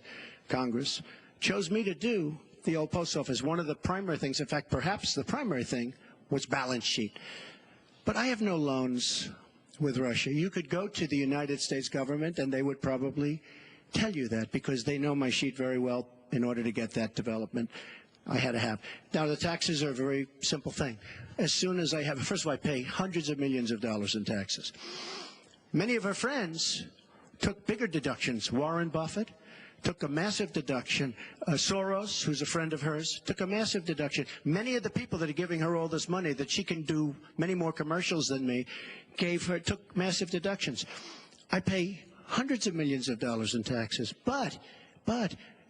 Congress, chose me to do the old post office. One of the primary things, in fact, perhaps the primary thing, was balance sheet. But I have no loans with Russia. You could go to the United States government and they would probably tell you that because they know my sheet very well in order to get that development I had to have. Now, the taxes are a very simple thing. As soon as I have, first of all, I pay hundreds of millions of dollars in taxes. Many of her friends took bigger deductions. Warren Buffett took a massive deduction. Soros, who's a friend of hers, took a massive deduction. Many of the people that are giving her all this money that she can do many more commercials than me took massive deductions. I pay hundreds of millions of dollars in taxes. But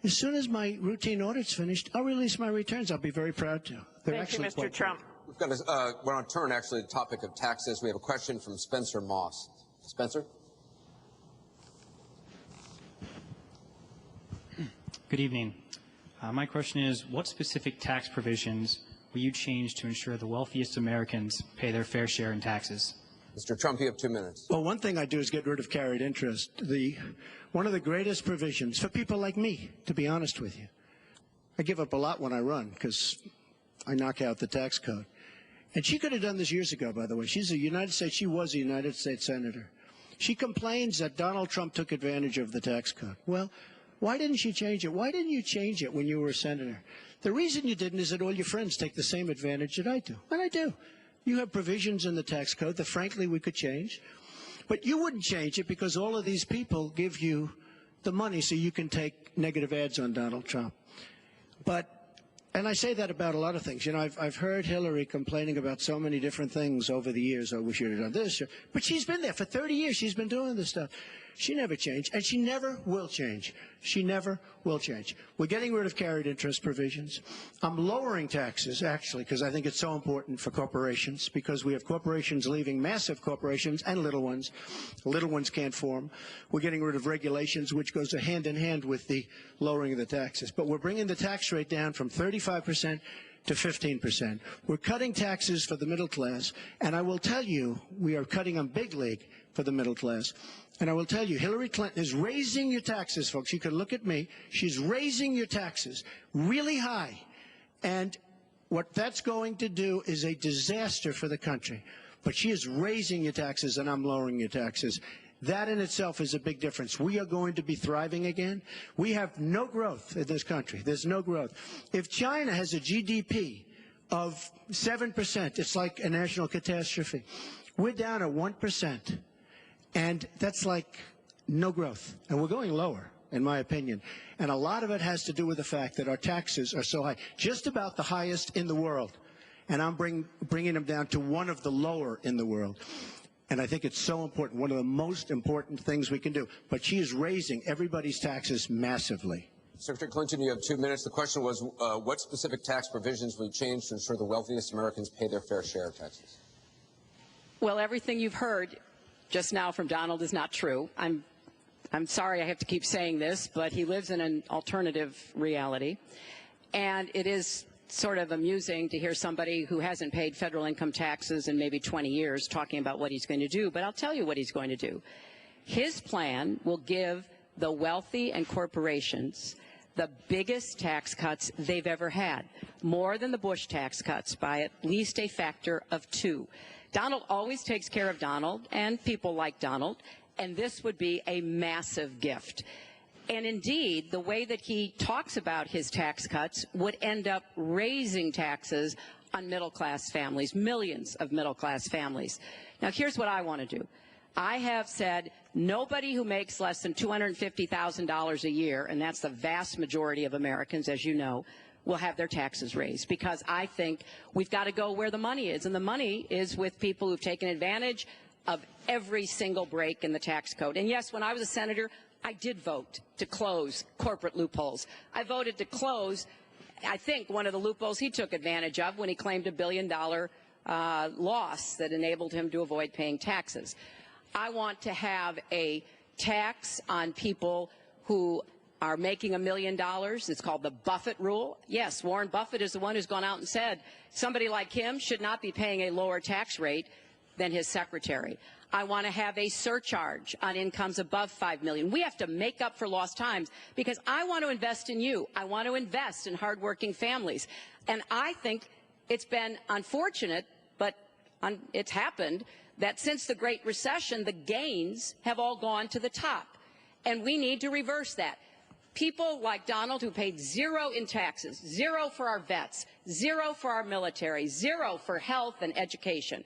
as soon as my routine audit's finished, I'll release my returns. I'll be very proud to. Thank you, Mr. Trump. We've got we're on turn, actually, the topic of taxes. We have a question from Spencer Moss. Spencer? Good evening. My question is, what specific tax provisions will you change to ensure the wealthiest Americans pay their fair share in taxes? Mr. Trump, you have 2 minutes. Well, one thing I do is get rid of carried interest. One of the greatest provisions for people like me, to be honest with you. I give up a lot when I run because I knock out the tax code. And she could have done this years ago, by the way. She was a United States senator. She complains that Donald Trump took advantage of the tax code. Well, why didn't she change it? Why didn't you change it when you were a senator? The reason you didn't is that all your friends take the same advantage that I do. And I do. You have provisions in the tax code that, frankly, we could change. But you wouldn't change it because all of these people give you the money so you can take negative ads on Donald Trump. And I say that about a lot of things. You know, I've heard Hillary complaining about so many different things over the years. Oh, we should have done this. But she's been there for 30 years. She's been doing this stuff. She never changed, and she never will change. She never will change. We're getting rid of carried interest provisions. I'm lowering taxes, actually, because I think it's so important for corporations, because we have corporations leaving, massive corporations and little ones. Little ones can't form. We're getting rid of regulations, which goes hand in hand with the lowering of the taxes. But we're bringing the tax rate down from 35% to 15%. We're cutting taxes for the middle class, and I will tell you, we are cutting them big league for the middle class. And I will tell you, Hillary Clinton is raising your taxes, folks. You can look at me. She's raising your taxes really high. And what that's going to do is a disaster for the country. But she is raising your taxes, and I'm lowering your taxes. That in itself is a big difference. We are going to be thriving again. We have no growth in this country. There's no growth. If China has a GDP of 7%, it's like a national catastrophe. We're down at 1%. And that's like no growth. And we're going lower, in my opinion. And a lot of it has to do with the fact that our taxes are so high, just about the highest in the world. And I'm bringing them down to one of the lower in the world. And I think it's so important, one of the most important things we can do. But she is raising everybody's taxes massively. Secretary Clinton, you have 2 minutes. The question was, what specific tax provisions will you change to ensure the wealthiest Americans pay their fair share of taxes? Well, everything you've heard just now from Donald is not true. I'm sorry I have to keep saying this, but he lives in an alternative reality. And it is sort of amusing to hear somebody who hasn't paid federal income taxes in maybe 20 years talking about what he's going to do. But I'll tell you what he's going to do. His plan will give the wealthy and corporations the biggest tax cuts they've ever had, more than the Bush tax cuts by at least a factor of 2. Donald always takes care of Donald and people like Donald, and this would be a massive gift. And indeed, the way that he talks about his tax cuts would end up raising taxes on middle-class families, millions of middle-class families. Now, here's what I want to do. I have said nobody who makes less than $250,000 a year, and that's the vast majority of Americans, as you know, will have their taxes raised, because I think we've got to go where the money is, and the money is with people who've taken advantage of every single break in the tax code. And yes, when I was a senator, I did vote to close corporate loopholes. I voted to close, I think, one of the loopholes he took advantage of when he claimed $1 billion loss that enabled him to avoid paying taxes. I want to have a tax on people who are making $1 million. It's called the Buffett rule. Yes, Warren Buffett is the one who's gone out and said somebody like him should not be paying a lower tax rate than his secretary. I want to have a surcharge on incomes above $5 million. We have to make up for lost times, because I want to invest in you. I want to invest in hardworking families. And I think it's been unfortunate, but it's happened, that since the Great Recession, the gains have all gone to the top. And we need to reverse that. People like Donald, who paid 0 in taxes, 0 for our vets, 0 for our military, 0 for health and education.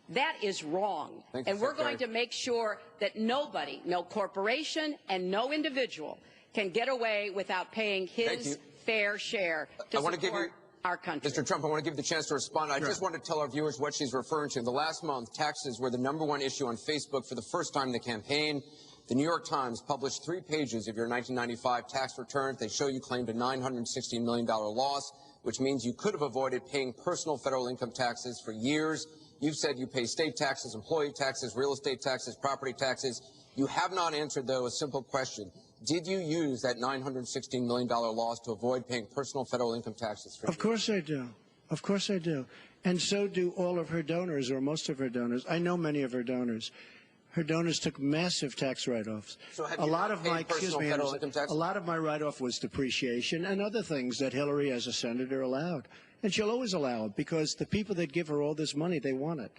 That is wrong. And we're going to make sure that nobody, no corporation and no individual, can get away without paying his fair share to support our country. Mr. Trump, I want to give you the chance to respond. I just want to tell our viewers what she's referring to. The last month, taxes were the #1 issue on Facebook for the first time in the campaign. The New York Times published 3 pages of your 1995 tax return. They show you claimed a $916 million loss, which means you could have avoided paying personal federal income taxes for years. You've said you pay state taxes, employee taxes, real estate taxes, property taxes. You have not answered, though, a simple question. Did you use that $916 million loss to avoid paying personal federal income taxes for Of course I do. Of course I do. And so do all of her donors, or most of her donors. I know many of her donors. Her donors took massive tax write-offs. So have a you lot not of paid my, personal federal income tax? a lot of my write-off was depreciation and other things that Hillary, as a senator, allowed. And she'll always allow it because the people that give her all this money, they want it.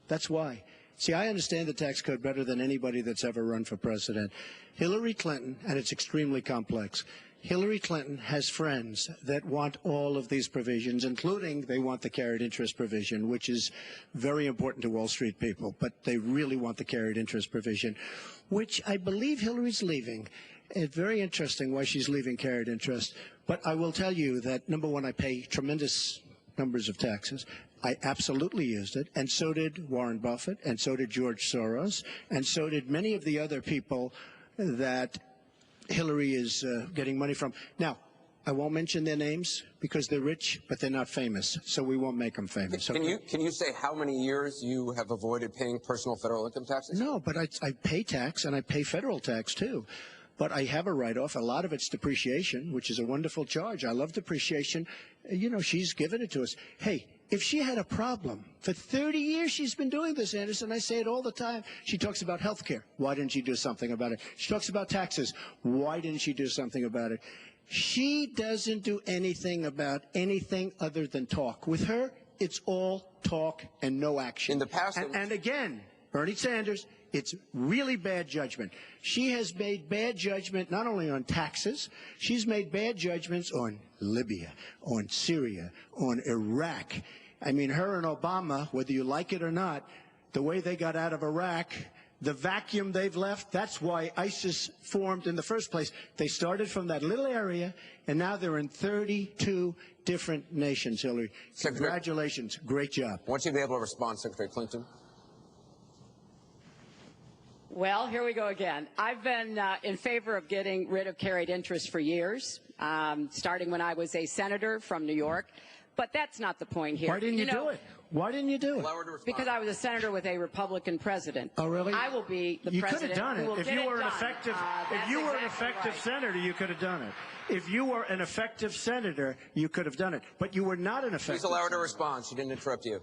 That's why. See, I understand the tax code better than anybody that's ever run for president. Hillary Clinton, and it's extremely complex, Hillary Clinton has friends that want all of these provisions, including they want the carried interest provision, which is very important to Wall Street people, but they really want the carried interest provision, which I believe Hillary's leaving. It's very interesting why she's leaving carried interest. But I will tell you that, number one, I pay tremendous numbers of taxes. I absolutely used it, and so did Warren Buffett, and so did George Soros, and so did many of the other people that Hillary is getting money from. Now, I won't mention their names because they're rich, but they're not famous, so we won't make them famous. Can you say how many years you have avoided paying personal federal income taxes? No, but I pay tax, and I pay federal tax, too. But I have a write-off. A lot of it's depreciation, which is a wonderful charge. I love depreciation. You know, she's given it to us. Hey, if she had a problem, for 30 years she's been doing this, Anderson. I say it all the time. She talks about health care. Why didn't she do something about it? She talks about taxes. Why didn't she do something about it? She doesn't do anything about anything other than talk. With her, it's all talk and no action. In the past, and again, Bernie Sanders, it's really bad judgment. She has made bad judgment not only on taxes, she's made bad judgments on Libya, on Syria, on Iraq. I mean, her and Obama, whether you like it or not, the way they got out of Iraq, the vacuum they've left, that's why ISIS formed in the first place. They started from that little area, and now they're in 32 different nations, Hillary. Congratulations. Great job. I want you to be able to respond, Secretary Clinton. Well, here we go again. I've been in favor of getting rid of carried interest for years, starting when I was a senator from New York. But that's not the point here. Why didn't you do it? Why didn't you do it? Because I was a senator with a Republican president. Oh, really? I will be the you president. You could have done it. If you were an effective, senator, you could have done it. If you were an effective senator, you could have done it. But you were not an effective. Please allow her to respond. She didn't interrupt you.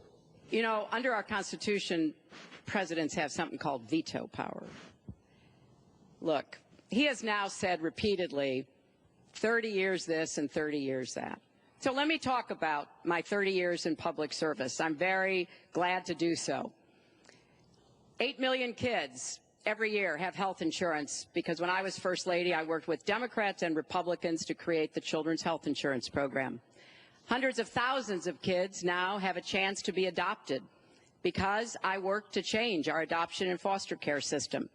You know, under our Constitution, presidents have something called veto power. Look, he has now said repeatedly, 30 years this and 30 years that. So let me talk about my 30 years in public service. I'm very glad to do so. 8 million kids every year have health insurance because when I was First Lady, I worked with Democrats and Republicans to create the Children's Health Insurance Program. Hundreds of thousands of kids now have a chance to be adopted because I worked to change our adoption and foster care system.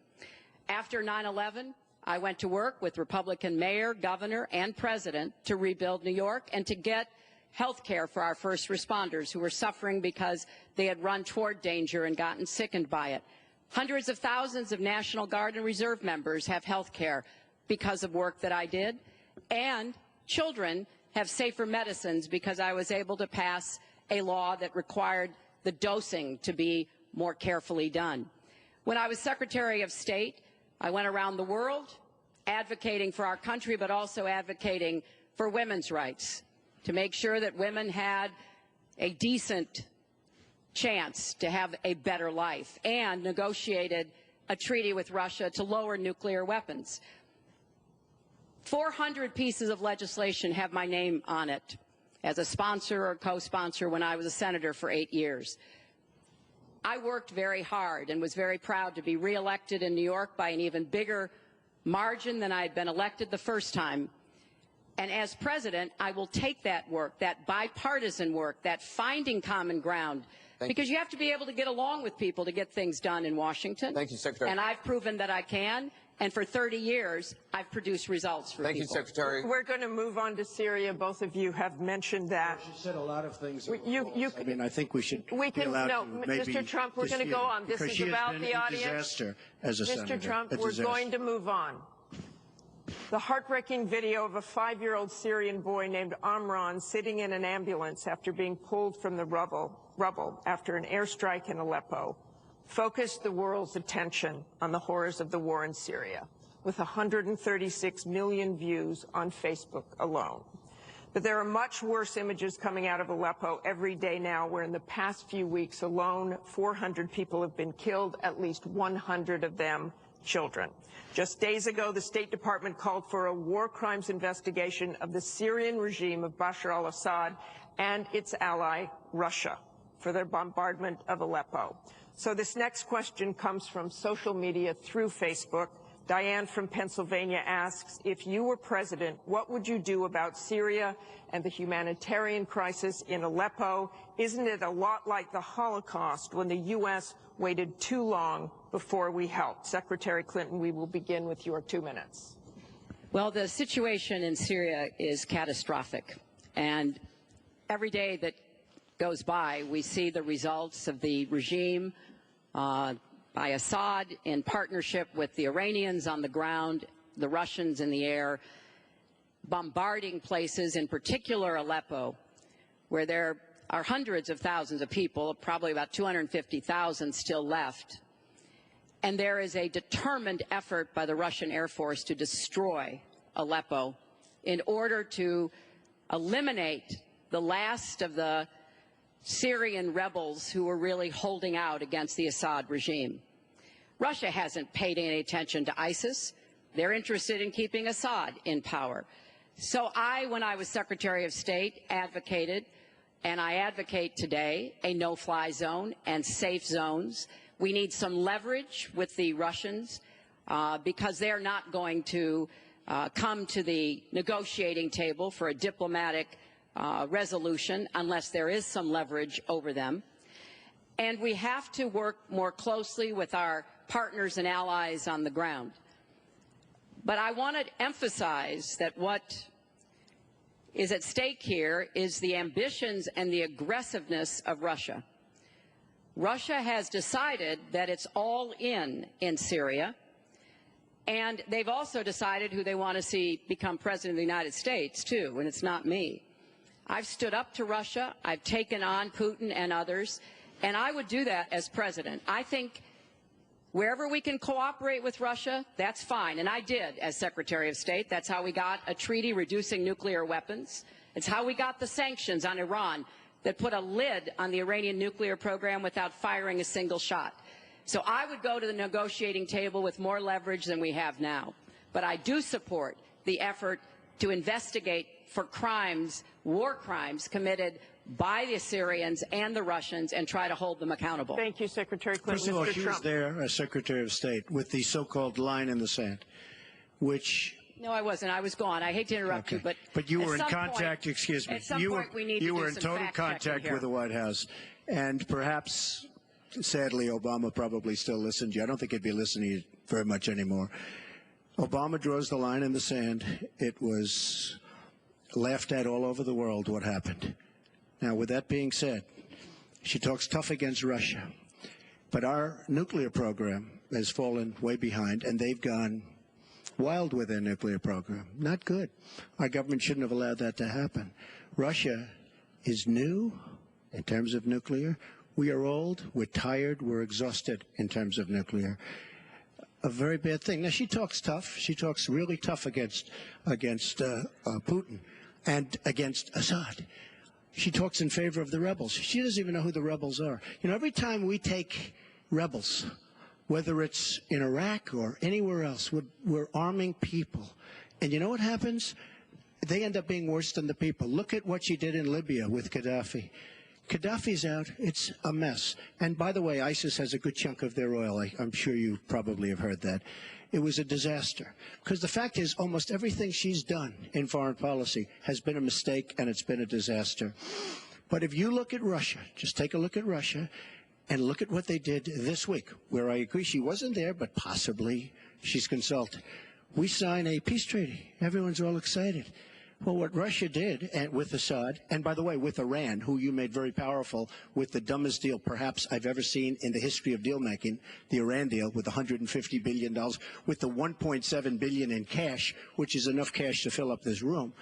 After 9/11, I went to work with Republican mayor, governor, and president to rebuild New York and to get health care for our first responders who were suffering because they had run toward danger and gotten sickened by it. Hundreds of thousands of National Guard and Reserve members have health care because of work that I did. And children have safer medicines because I was able to pass a law that required the dosing to be more carefully done. When I was Secretary of State, I went around the world advocating for our country, but also advocating for women's rights, to make sure that women had a decent chance to have a better life, and negotiated a treaty with Russia to lower nuclear weapons. 400 pieces of legislation have my name on it as a sponsor or co-sponsor when I was a senator for 8 years. I worked very hard and was very proud to be reelected in New York by an even bigger margin than I had been elected the first time. And as president, I will take that work, that bipartisan work, that finding common ground, because you have to be able to get along with people to get things done in Washington. Thank you, Secretary. And I've proven that I can. And for 30 years, I've produced results for people. Thank you, Secretary. We're going to move on to Syria. Both of you have mentioned that. She said a lot of things. I mean, I think we should be allowed to maybe Mr. Trump, we're going to go on. This is about the audience. Disaster as a senator. Mr. Trump, we're going to move on. The heartbreaking video of a 5-year-old Syrian boy named Amran sitting in an ambulance after being pulled from the rubble after an airstrike in Aleppo focused the world's attention on the horrors of the war in Syria. with 136 million views on Facebook alone. But there are much worse images coming out of Aleppo every day now, where in the past few weeks alone, 400 people have been killed, at least 100 of them children. Just days ago, the State Department called for a war crimes investigation of the Syrian regime of Bashar al-Assad and its ally, Russia, for their bombardment of Aleppo. So this next question comes from social media through Facebook. Diane from Pennsylvania asks, if you were president, what would you do about Syria and the humanitarian crisis in Aleppo? Isn't it a lot like the Holocaust when the U.S. waited too long before we helped? Secretary Clinton, we will begin with your 2 minutes. Well, the situation in Syria is catastrophic. And every day that goes by, we see the results of the regime by Assad in partnership with the Iranians on the ground, the Russians in the air, bombarding places, in particular Aleppo, where there are hundreds of thousands of people, probably about 250,000 still left. And there is a determined effort by the Russian Air Force to destroy Aleppo in order to eliminate the last of the Syrian rebels who were really holding out against the Assad regime. Russia hasn't paid any attention to ISIS. They're interested in keeping Assad in power. So when I was Secretary of State, advocated, and I advocate today, a no-fly zone and safe zones. We need some leverage with the Russians because they're not going to come to the negotiating table for a diplomatic resolution unless there is some leverage over them. And we have to work more closely with our partners and allies on the ground. But I want to emphasize that what is at stake here is the ambitions and the aggressiveness of Russia. Russia has decided that it's all in Syria, and they've also decided who they want to see become president of the United States, too, and it's not me. I've stood up to Russia. I've taken on Putin and others, and I would do that as president. I think wherever we can cooperate with Russia, that's fine, and I did as Secretary of State. That's how we got a treaty reducing nuclear weapons. It's how we got the sanctions on Iran that put a lid on the Iranian nuclear program without firing a single shot. So I would go to the negotiating table with more leverage than we have now. But I do support the effort to investigate for crimes, war crimes, committed by the Syrians and the Russians and try to hold them accountable. Thank you, Secretary Clinton. First of all, Mr. she Trump. was there as Secretary of State with the so-called line in the sand, which... No, I wasn't. I was gone. I hate to interrupt you, but you were in at some contact, point, excuse me, at some you point we need to you do were in some total fact-checking contact here. with the White House, and perhaps, sadly, Obama probably still listened to you. I don't think he'd be listening to you very much anymore. Obama draws the line in the sand. It was laughed at all over the world what happened. Now, with that being said, she talks tough against Russia, but our nuclear program has fallen way behind, and they've gone wild with their nuclear program. Not good. Our government shouldn't have allowed that to happen. Russia is new in terms of nuclear. We are old, we're tired, we're exhausted in terms of nuclear. A very bad thing. Now, she talks tough. She talks really tough against Putin and against Assad. She talks in favor of the rebels. She doesn't even know who the rebels are. You know, every time we take rebels, whether it's in Iraq or anywhere else, we're arming people. And you know what happens? They end up being worse than the people. Look at what she did in Libya with Gaddafi. Gaddafi's out. It's a mess. And by the way, ISIS has a good chunk of their oil. I'm sure you probably have heard that. It was a disaster. Because the fact is, almost everything she's done in foreign policy has been a mistake, and it's been a disaster. But if you look at Russia, just take a look at Russia, and look at what they did this week, where I agree she wasn't there, but possibly she's consulted. We signed a peace treaty. Everyone's all excited. Well, what Russia did with Assad, and by the way, with Iran, who you made very powerful with the dumbest deal perhaps I've ever seen in the history of deal-making, the Iran deal with $150 billion, with the $1.7 billion in cash, which is enough cash to fill up this room.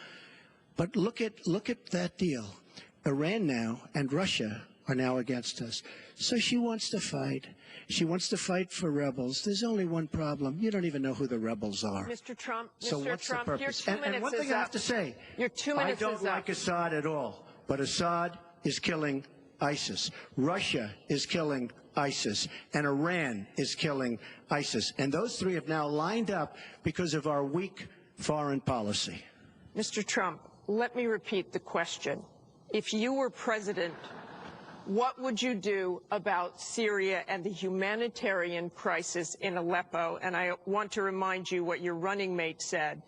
But look at that deal. Iran now and Russia are now against us. So she wants to fight. She wants to fight for rebels. There's only one problem. You don't even know who the rebels are. Mr. Trump, So Mr. what's Trump, the purpose? your 2 minutes and one thing is I have up. to say, Your 2 minutes I don't is like up. Assad at all, but Assad is killing ISIS. Russia is killing ISIS, and Iran is killing ISIS. And those three have now lined up because of our weak foreign policy. Mr. Trump, let me repeat the question. If you were president, what would you do about Syria and the humanitarian crisis in Aleppo? And I want to remind you what your running mate said.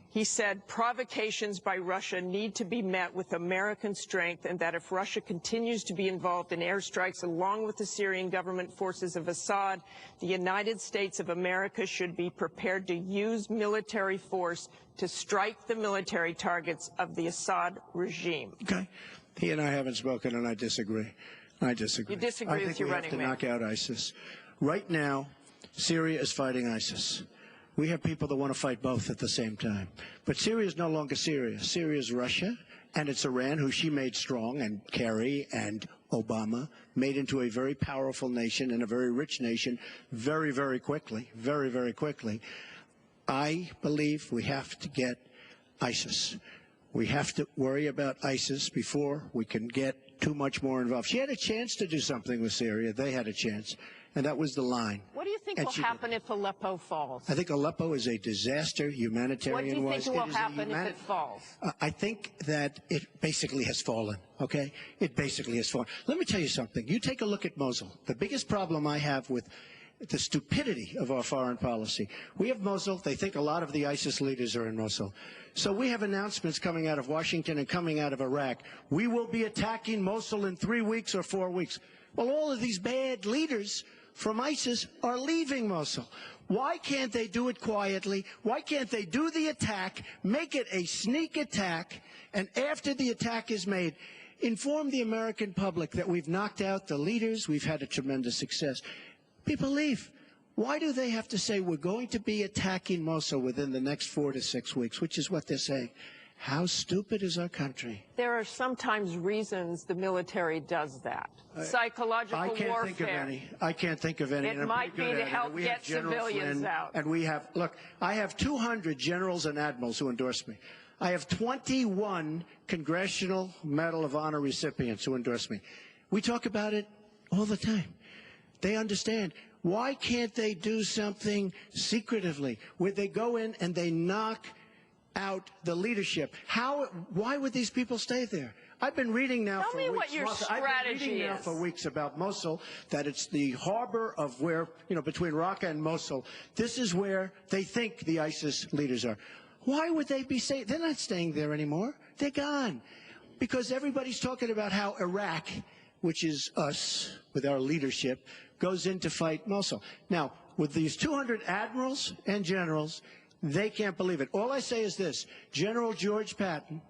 He said provocations by Russia need to be met with American strength, and that if Russia continues to be involved in airstrikes along with the Syrian government forces of Assad, the United States of America should be prepared to use military force to strike the military targets of the Assad regime. Okay. He and I haven't spoken, and I disagree. I disagree. You disagree with your running mate. I think we have to knock out ISIS. Right now, Syria is fighting ISIS. We have people that want to fight both at the same time. But Syria is no longer Syria. Syria is Russia, and it's Iran, who she made strong, and Kerry and Obama made into a very powerful nation and a very rich nation very, very quickly, very, very quickly. I believe we have to get ISIS. We have to worry about ISIS before we can get too much more involved. She had a chance to do something with Syria. They had a chance, and that was the line. What do you think will happen if Aleppo falls? I think Aleppo is a disaster humanitarian-wise. What do you think will happen if it falls? I think that it basically has fallen, okay? It basically has fallen. Let me tell you something. You take a look at Mosul. The biggest problem I have with the stupidity of our foreign policy. We have Mosul. They think a lot of the ISIS leaders are in Mosul. So we have announcements coming out of Washington and coming out of Iraq. We will be attacking Mosul in 3 weeks or 4 weeks. Well, all of these bad leaders from ISIS are leaving Mosul. Why can't they do it quietly? Why can't they do the attack, make it a sneak attack, and after the attack is made, inform the American public that we've knocked out the leaders, we've had a tremendous success. People leave. Why do they have to say we're going to be attacking Mosul within the next 4 to 6 weeks, which is what they're saying? How stupid is our country? There are sometimes reasons the military does that. Psychological warfare. I can't think of any. I can't think of any. It might be to help get civilians out. And we have, look, I have 200 generals and admirals who endorse me. I have 21 Congressional Medal of Honor recipients who endorse me. We talk about it all the time. They understand. Why can't they do something secretively where they go in and they knock out the leadership? Why would these people stay there? I've been reading now for weeks. Tell me what your strategy I've been reading now for weeks about Mosul, that it's the harbor of where, between Raqqa and Mosul. This is where they think the ISIS leaders are. Why would they be staying? They're not staying there anymore. They're gone. Because everybody's talking about how Iraq, which is us with our leadership, goes in to fight Mosul. Now, with these 200 admirals and generals, they can't believe it. All I say is this: General George Patton,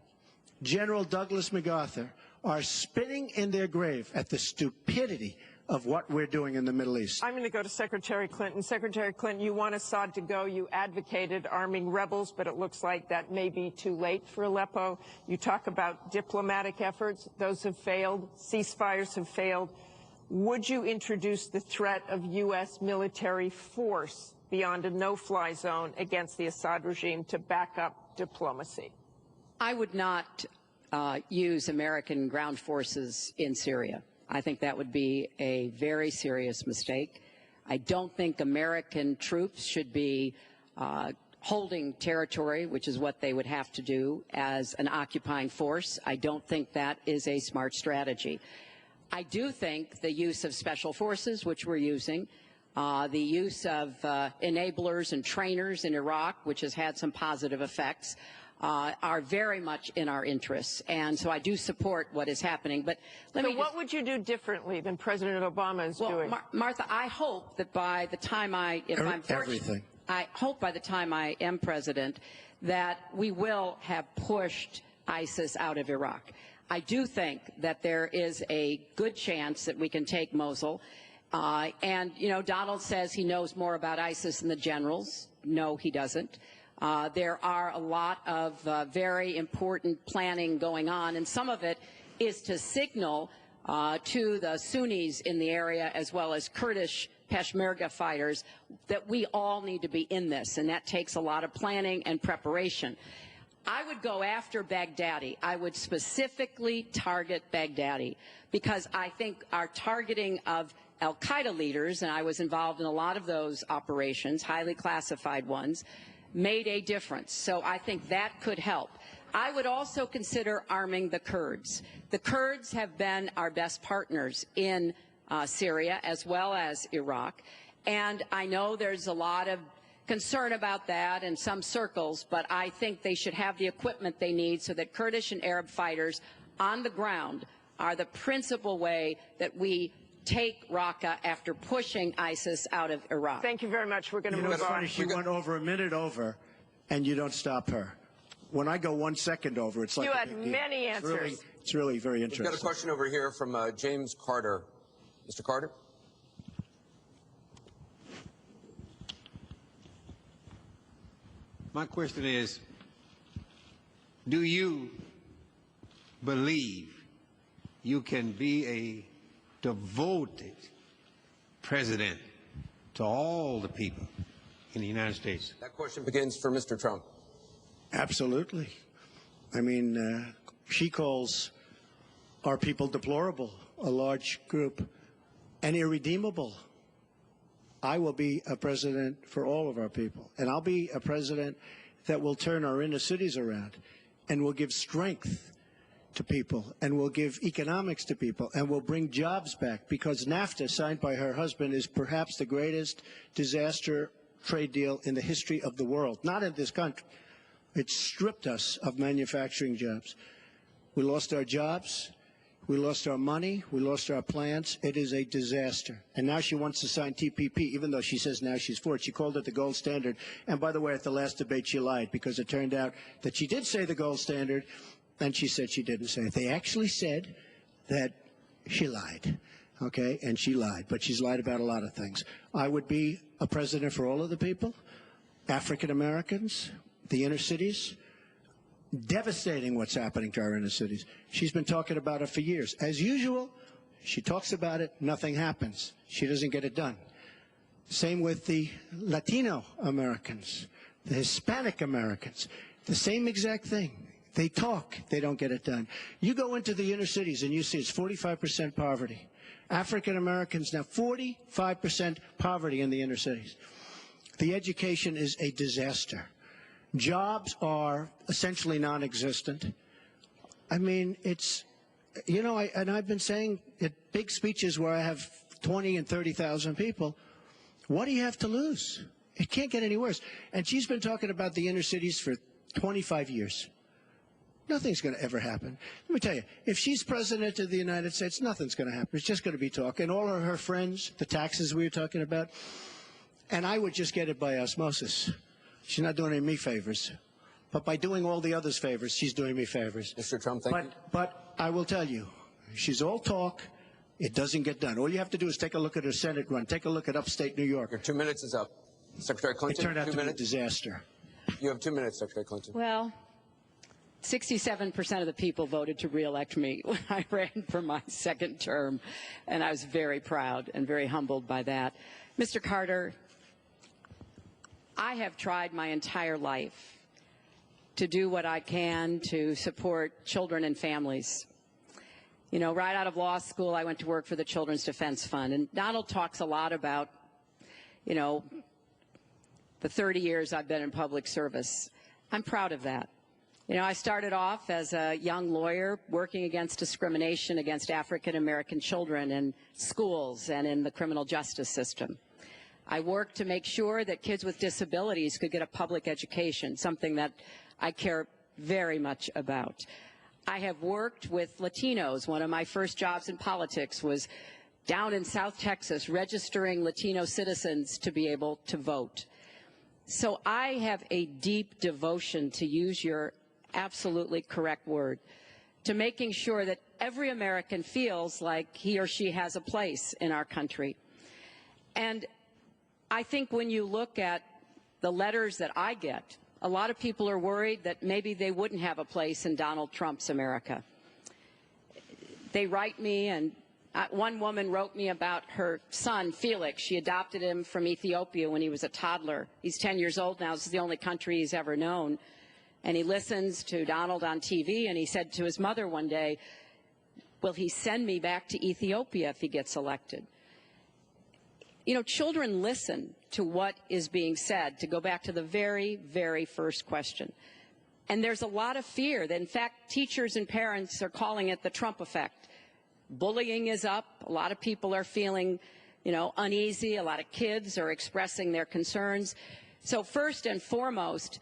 General Douglas MacArthur are spinning in their grave at the stupidity of what we're doing in the Middle East. I'm going to go to Secretary Clinton. Secretary Clinton, you want Assad to go. You advocated arming rebels, but it looks like that may be too late for Aleppo. You talk about diplomatic efforts. Those have failed. Ceasefires have failed. Would you introduce the threat of U.S. military force beyond a no-fly zone against the Assad regime to back up diplomacy? I would not use American ground forces in Syria. I think that would be a very serious mistake. I don't think American troops should be holding territory, which is what they would have to do as an occupying force. I don't think that is a smart strategy. I do think the use of special forces, which we're using, the use of enablers and trainers in Iraq, which has had some positive effects, are very much in our interests. And so I do support what is happening. But what would you do differently than President Obama is doing? Martha, I hope that by the time I hope by the time I am president, that we will have pushed ISIS out of Iraq. I do think that there is a good chance that we can take Mosul. And, Donald says he knows more about ISIS than the generals. No, he doesn't. There are a lot of very important planning going on, and some of it is to signal to the Sunnis in the area, as well as Kurdish Peshmerga fighters, that we all need to be in this, and that takes a lot of planning and preparation. I would go after Baghdadi. I would specifically target Baghdadi, because I think our targeting of al-Qaeda leaders, and I was involved in a lot of those operations, highly classified ones, made a difference. So I think that could help. I would also consider arming the Kurds. The Kurds have been our best partners in Syria as well as Iraq, and I know there's a lot of concern about that in some circles, but I think they should have the equipment they need so that Kurdish and Arab fighters on the ground are the principal way that we take Raqqa after pushing ISIS out of Iraq. Thank you very much. We're going to move It's on. funny, she went over a minute over, and you don't stop her. When I go 1 second over, it's like You a had big deal. many answers. It's really very interesting. We've got a question over here from James Carter. Mr. Carter? My question is, do you believe you can be a devoted president to all the people in the United States? That question begins for Mr. Trump. Absolutely. I mean, she calls our people deplorable, a large group, and irredeemable. I will be a president for all of our people, and I'll be a president that will turn our inner cities around and will give strength to people and will give economics to people and will bring jobs back, because NAFTA, signed by her husband, is perhaps the greatest disaster trade deal in the history of the world, not in this country. It stripped us of manufacturing jobs. We lost our jobs. We lost our money. We lost our plants. It is a disaster. And now she wants to sign TPP, even though she says now she's for it. She called it the gold standard. And by the way, at the last debate, she lied, because it turned out that she did say the gold standard, and she said she didn't say it. They actually said that she lied, okay? And she lied. But she's lied about a lot of things. I would be a president for all of the people, African Americans, the inner cities. Devastating what's happening to our inner cities. She's been talking about it for years. As usual, she talks about it, nothing happens. She doesn't get it done. Same with the Latino Americans, the Hispanic Americans, the same exact thing. They talk, they don't get it done. You go into the inner cities and you see it's 45% poverty. African Americans now, 45% poverty in the inner cities. The education is a disaster. Jobs are essentially non-existent. I mean, it's, you know, I've been saying at big speeches where I have 20 and 30,000 people, what do you have to lose? It can't get any worse. And she's been talking about the inner cities for 25 years. Nothing's going to ever happen. Let me tell you, if she's president of the United States, nothing's going to happen. It's just going to be talk. And all of her friends, the taxes we were talking about, and I would just get it by osmosis. She's not doing any me favors. But by doing all the others favors, she's doing me favors. Mr. Trump, thank you. But I will tell you, she's all talk. It doesn't get done. All you have to do is take a look at her Senate run. Take a look at upstate New York. Your 2 minutes is up. Secretary Clinton, It turned out 2 to be a minutes. disaster. You have 2 minutes, Secretary Clinton. Well, 67% of the people voted to re-elect me when I ran for my second term, and I was very proud and very humbled by that. Mr. Carter, I have tried my entire life to do what I can to support children and families. You know, right out of law school, I went to work for the Children's Defense Fund, and Donald talks a lot about, you know, the 30 years I've been in public service. I'm proud of that. You know, I started off as a young lawyer working against discrimination against African American children in schools and in the criminal justice system. I worked to make sure that kids with disabilities could get a public education, something that I care very much about. I have worked with Latinos. One of my first jobs in politics was down in South Texas, registering Latino citizens to be able to vote. So I have a deep devotion, to use your absolutely correct word, to making sure that every American feels like he or she has a place in our country. And I think when you look at the letters that I get, a lot of people are worried that maybe they wouldn't have a place in Donald Trump's America. they write me, and one woman wrote me about her son, Felix. She adopted him from Ethiopia when he was a toddler. He's 10 years old now. This is the only country he's ever known. And he listens to Donald on TV, and he said to his mother one day, will he send me back to Ethiopia if he gets elected? You know, children listen to what is being said, to go back to the very, very first question. And there's a lot of fear that, in fact, teachers and parents are calling it the Trump effect. Bullying is up. A lot of people are feeling, you know, uneasy. A lot of kids are expressing their concerns. So first and foremost,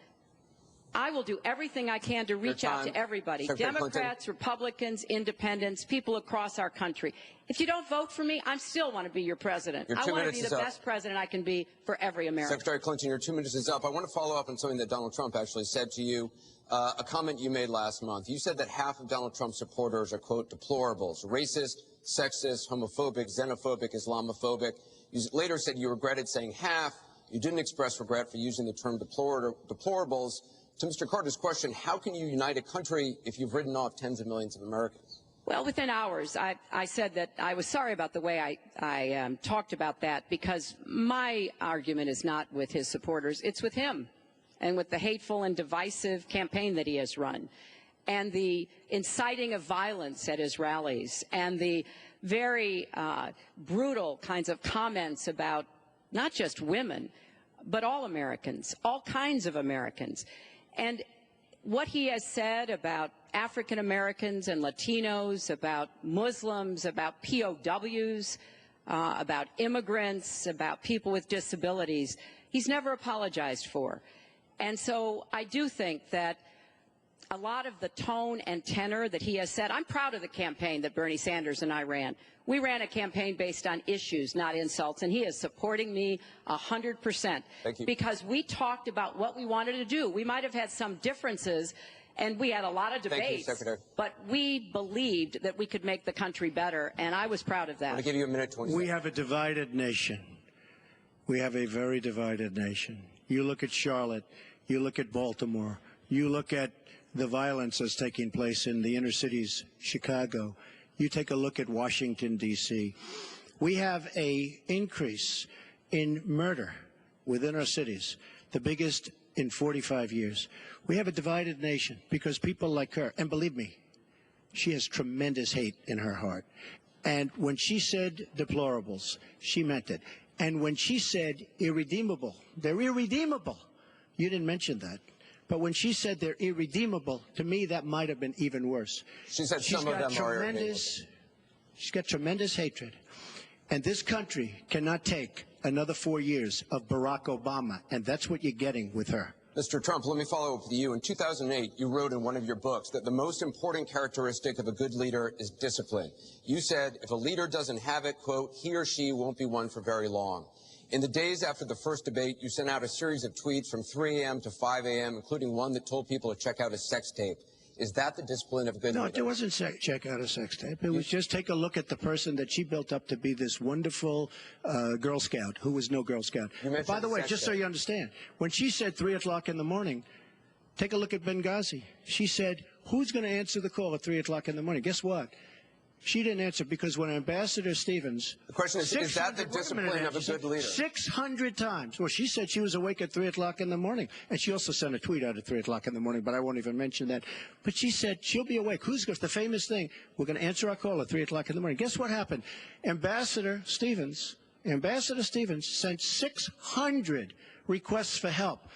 I will do everything I can to reach out to everybody, Democrats, Republicans, independents, people across our country. If you don't vote for me, I still want to be your president. I want to be the best president I can be for every American. Secretary Clinton, your 2 minutes is up. I want to follow up on something that Donald Trump actually said to you, a comment you made last month. You said that half of Donald Trump's supporters are, quote, deplorables, racist, sexist, homophobic, xenophobic, Islamophobic. You later said you regretted saying half. You didn't express regret for using the term deplorables. To Mr. Carter's question, how can you unite a country if you've written off tens of millions of Americans? Well, within hours, I said that I was sorry about the way I talked about that, because my argument is not with his supporters. It's with him and with the hateful and divisive campaign that he has run, and the inciting of violence at his rallies, and the very brutal kinds of comments about not just women, but all Americans, all kinds of Americans. And what he has said about African Americans and Latinos, about Muslims, about POWs, about immigrants, about people with disabilities, he's never apologized for. And so I do think that a lot of the tone and tenor that he has said, I'm proud of the campaign that Bernie Sanders and I ran. We ran a campaign based on issues, not insults, and he is supporting me 100%. Thank you. Because we talked about what we wanted to do. We might have had some differences, and we had a lot of debates. Thank you, Secretary. But we believed that we could make the country better, and I was proud of that. I'm going to give you a minute, 20 seconds. We have a divided nation. We have a very divided nation. You look at Charlotte, you look at Baltimore, you look at the violence that's taking place in the inner cities, Chicago. You take a look at Washington, D.C. We have an increase in murder within our cities, the biggest in 45 years. We have a divided nation because people like her, and believe me, she has tremendous hate in her heart. And when she said deplorables, she meant it. And when she said irredeemable, they're irredeemable. You didn't mention that. But when she said they're irredeemable, to me, that might have been even worse. She said some of them are irredeemable. She's got tremendous hatred. And this country cannot take another 4 years of Barack Obama, and that's what you're getting with her. Mr. Trump, let me follow up with you. In 2008, you wrote in one of your books that the most important characteristic of a good leader is discipline. You said if a leader doesn't have it, quote, he or she won't be one for very long. In the days after the first debate, you sent out a series of tweets from 3 a.m. to 5 a.m., including one that told people to check out a sex tape. Is that the discipline of a good leader? No, it wasn't check out a sex tape. It was just take a look at the person that she built up to be this wonderful Girl Scout, who was no Girl Scout. By the way, just so you understand, when she said 3 o'clock in the morning, take a look at Benghazi. She said, who's going to answer the call at 3 o'clock in the morning? Guess what? She didn't answer because when Ambassador Stevens... The question is that the discipline of a good leader? 600 times. Well, she said she was awake at 3 o'clock in the morning. And she also sent a tweet out at 3 o'clock in the morning, but I won't even mention that. But she said she'll be awake. Who's going to... The famous thing, we're going to answer our call at 3 o'clock in the morning. Guess what happened? Ambassador Stevens sent 600 requests for help.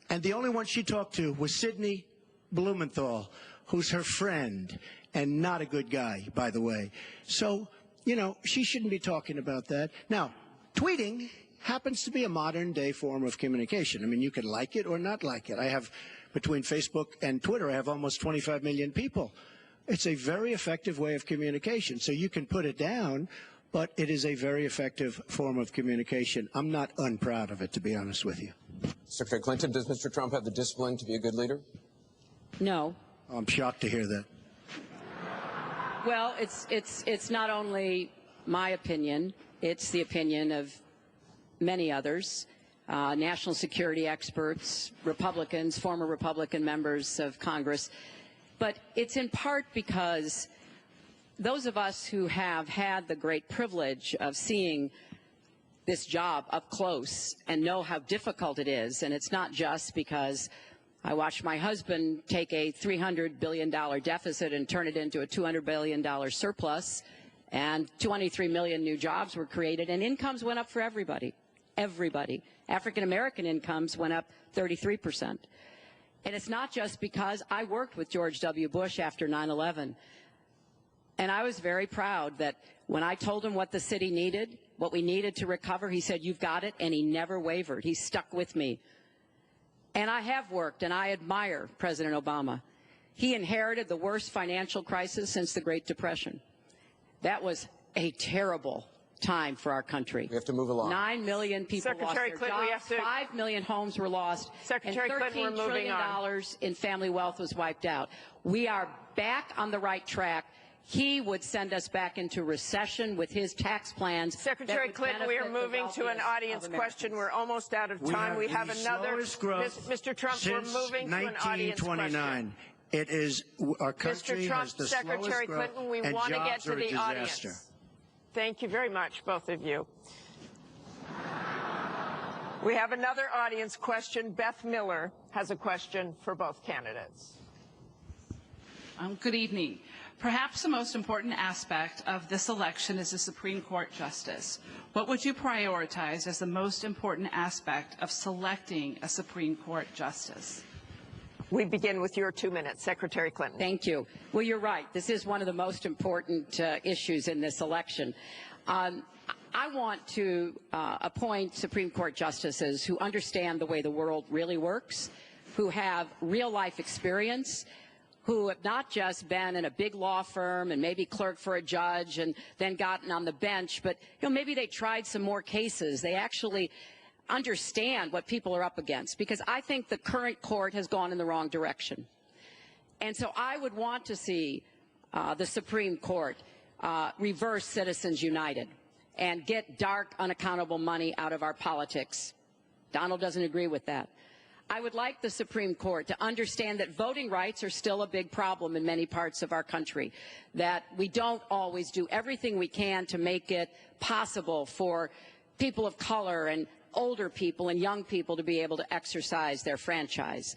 And the only one she talked to was Sidney Blumenthal, who's her friend. And not a good guy, by the way. So, you know, she shouldn't be talking about that. Now, tweeting happens to be a modern-day form of communication. I mean, you can like it or not like it. I have, between Facebook and Twitter, I have almost 25 million people. It's a very effective way of communication. So you can put it down, but it is a very effective form of communication. I'm not unproud of it, to be honest with you. Secretary Clinton, does Mr. Trump have the discipline to be a good leader? No. I'm shocked to hear that. Well, it's not only my opinion, it's the opinion of many others, national security experts, Republicans, former Republican members of Congress. But it's in part because those of us who have had the great privilege of seeing this job up close and know how difficult it is, and it's not just because I watched my husband take a $300 billion deficit and turn it into a $200 billion surplus, and 23 million new jobs were created, and incomes went up for everybody. Everybody. African-American incomes went up 33%. And it's not just because I worked with George W. Bush after 9/11. And I was very proud that when I told him what the city needed, what we needed to recover, he said, "You've got it," and he never wavered. He stuck with me. And I have worked, and I admire President Obama. He inherited the worst financial crisis since the Great Depression. That was a terrible time for our country. We have to move along. 9 million people lost their jobs, 5 million homes were lost, and $13 trillion in family wealth was wiped out. We are back on the right track. He would send us back into recession with his tax plans. Secretary Clinton, we are moving to an audience question. We're almost out of time. We have another. Mr. Trump, we're moving to an audience question. It is, our country has the Secretary slowest growth, Clinton, we and want to get jobs to are a the disaster. audience. Thank you very much, both of you. We have another audience question. Beth Miller has a question for both candidates. Good evening. Perhaps the most important aspect of this election is the Supreme Court justice. What would you prioritize as the most important aspect of selecting a Supreme Court justice? We begin with your 2 minutes, Secretary Clinton. Thank you. Well, you're right. This is one of the most important issues in this election. I want to appoint Supreme Court justices who understand the way the world really works, who have real-life experience, who have not just been in a big law firm and maybe clerked for a judge and then gotten on the bench, but maybe they tried some more cases. They actually understand what people are up against, because I think the current court has gone in the wrong direction. And so I would want to see the Supreme Court reverse Citizens United and get dark, unaccountable money out of our politics. Donald doesn't agree with that. I would like the Supreme Court to understand that voting rights are still a big problem in many parts of our country, that we don't always do everything we can to make it possible for people of color and older people and young people to be able to exercise their franchise.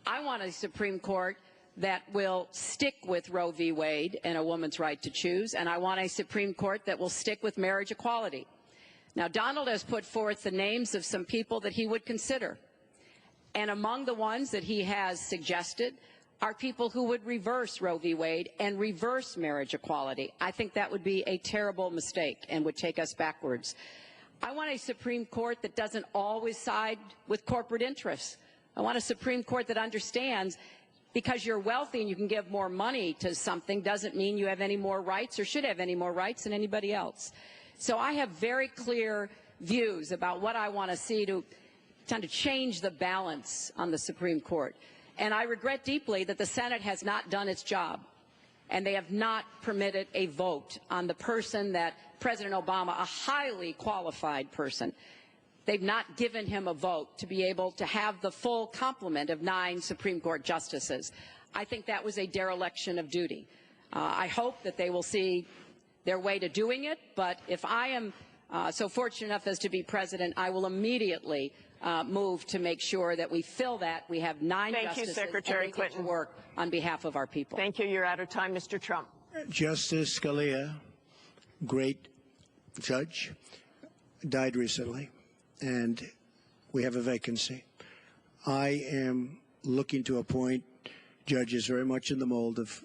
I want a Supreme Court that will stick with Roe v. Wade and a woman's right to choose, and I want a Supreme Court that will stick with marriage equality. Now, Donald has put forth the names of some people that he would consider. And among the ones that he has suggested are people who would reverse Roe v. Wade and reverse marriage equality. I think that would be a terrible mistake and would take us backwards. I want a Supreme Court that doesn't always side with corporate interests. I want a Supreme Court that understands because you're wealthy and you can give more money to something doesn't mean you have any more rights or should have any more rights than anybody else. So I have very clear views about what I want to see to change the balance on the Supreme Court. And I regret deeply that the Senate has not done its job, and they have not permitted a vote on the person that President Obama, a highly qualified person, they've not given him a vote to be able to have the full complement of 9 Supreme Court justices. I think that was a dereliction of duty. I hope that they will see their way to doing it, but if I am so fortunate enough as to be president, I will immediately move to make sure that we fill that. We have 9 justices Secretary Clinton. To work on behalf of our people. Thank you. You're out of time, Mr. Trump. Justice Scalia, great judge, died recently, and we have a vacancy. I am looking to appoint judges very much in the mold of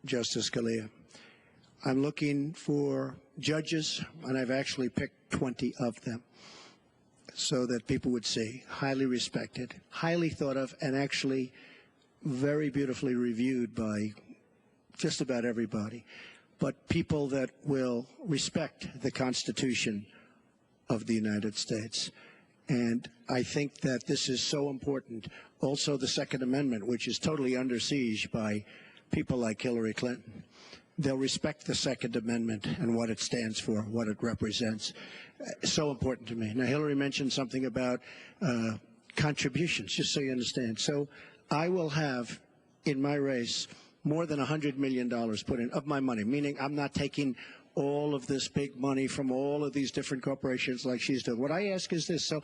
Justice Scalia. I'm looking for judges, and I've actually picked 20 of them, so that people would see, highly respected, highly thought of, and actually very beautifully reviewed by just about everybody, but people that will respect the Constitution of the United States. And I think that this is so important. Also, the Second Amendment, which is totally under siege by people like Hillary Clinton. They'll respect the Second Amendment and what it stands for, what it represents. So important to me. Now, Hillary mentioned something about contributions, just so you understand. So I will have in my race more than $100 million put in of my money, meaning I'm not taking all of this big money from all of these different corporations like she's doing. What I ask is this. So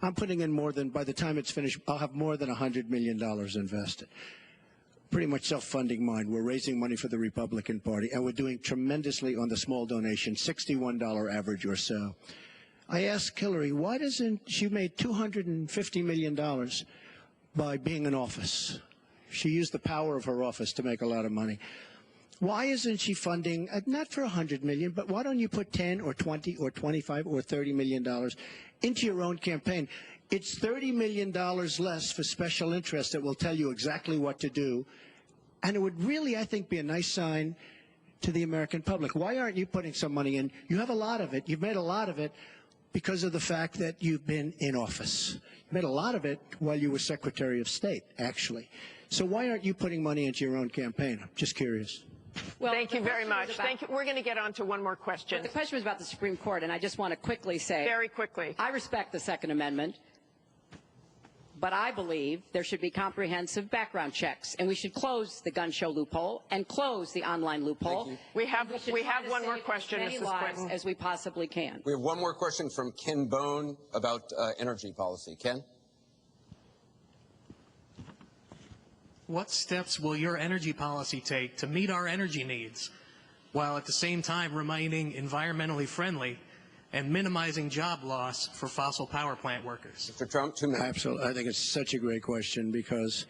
I'm putting in more than, by the time it's finished, I'll have more than $100 million invested. Pretty much self-funding mine. We're raising money for the Republican Party, and we're doing tremendously on the small donation, $61 average or so. I asked Hillary, why doesn't she made $250 million by being in office? She used the power of her office to make a lot of money. Why isn't she funding, not for $100 million, but why don't you put 10 or 20 or 25 or $30 million into your own campaign? It's $30 million less for special interests that will tell you exactly what to do. And it would really, I think, be a nice sign to the American public. Why aren't you putting some money in? You have a lot of it. You've made a lot of it because of the fact that you've been in office. You made a lot of it while you were Secretary of State, actually. So why aren't you putting money into your own campaign? I'm just curious. Well, thank you very much. Thank you. We're going to get on to one more question. The question was about the Supreme Court, and I just want to quickly say, very quickly, I respect the Second Amendment, but I believe there should be comprehensive background checks, and we should close the gun show loophole and close the online loophole. We have one more question, Mrs. Clinton, as we possibly can. We have one more question from Ken Bone about energy policy. Ken? What steps will your energy policy take to meet our energy needs, while at the same time remaining environmentally friendly and minimizing job loss for fossil power plant workers? Mr. Trump, 2 minutes. Absolutely. I think it's such a great question because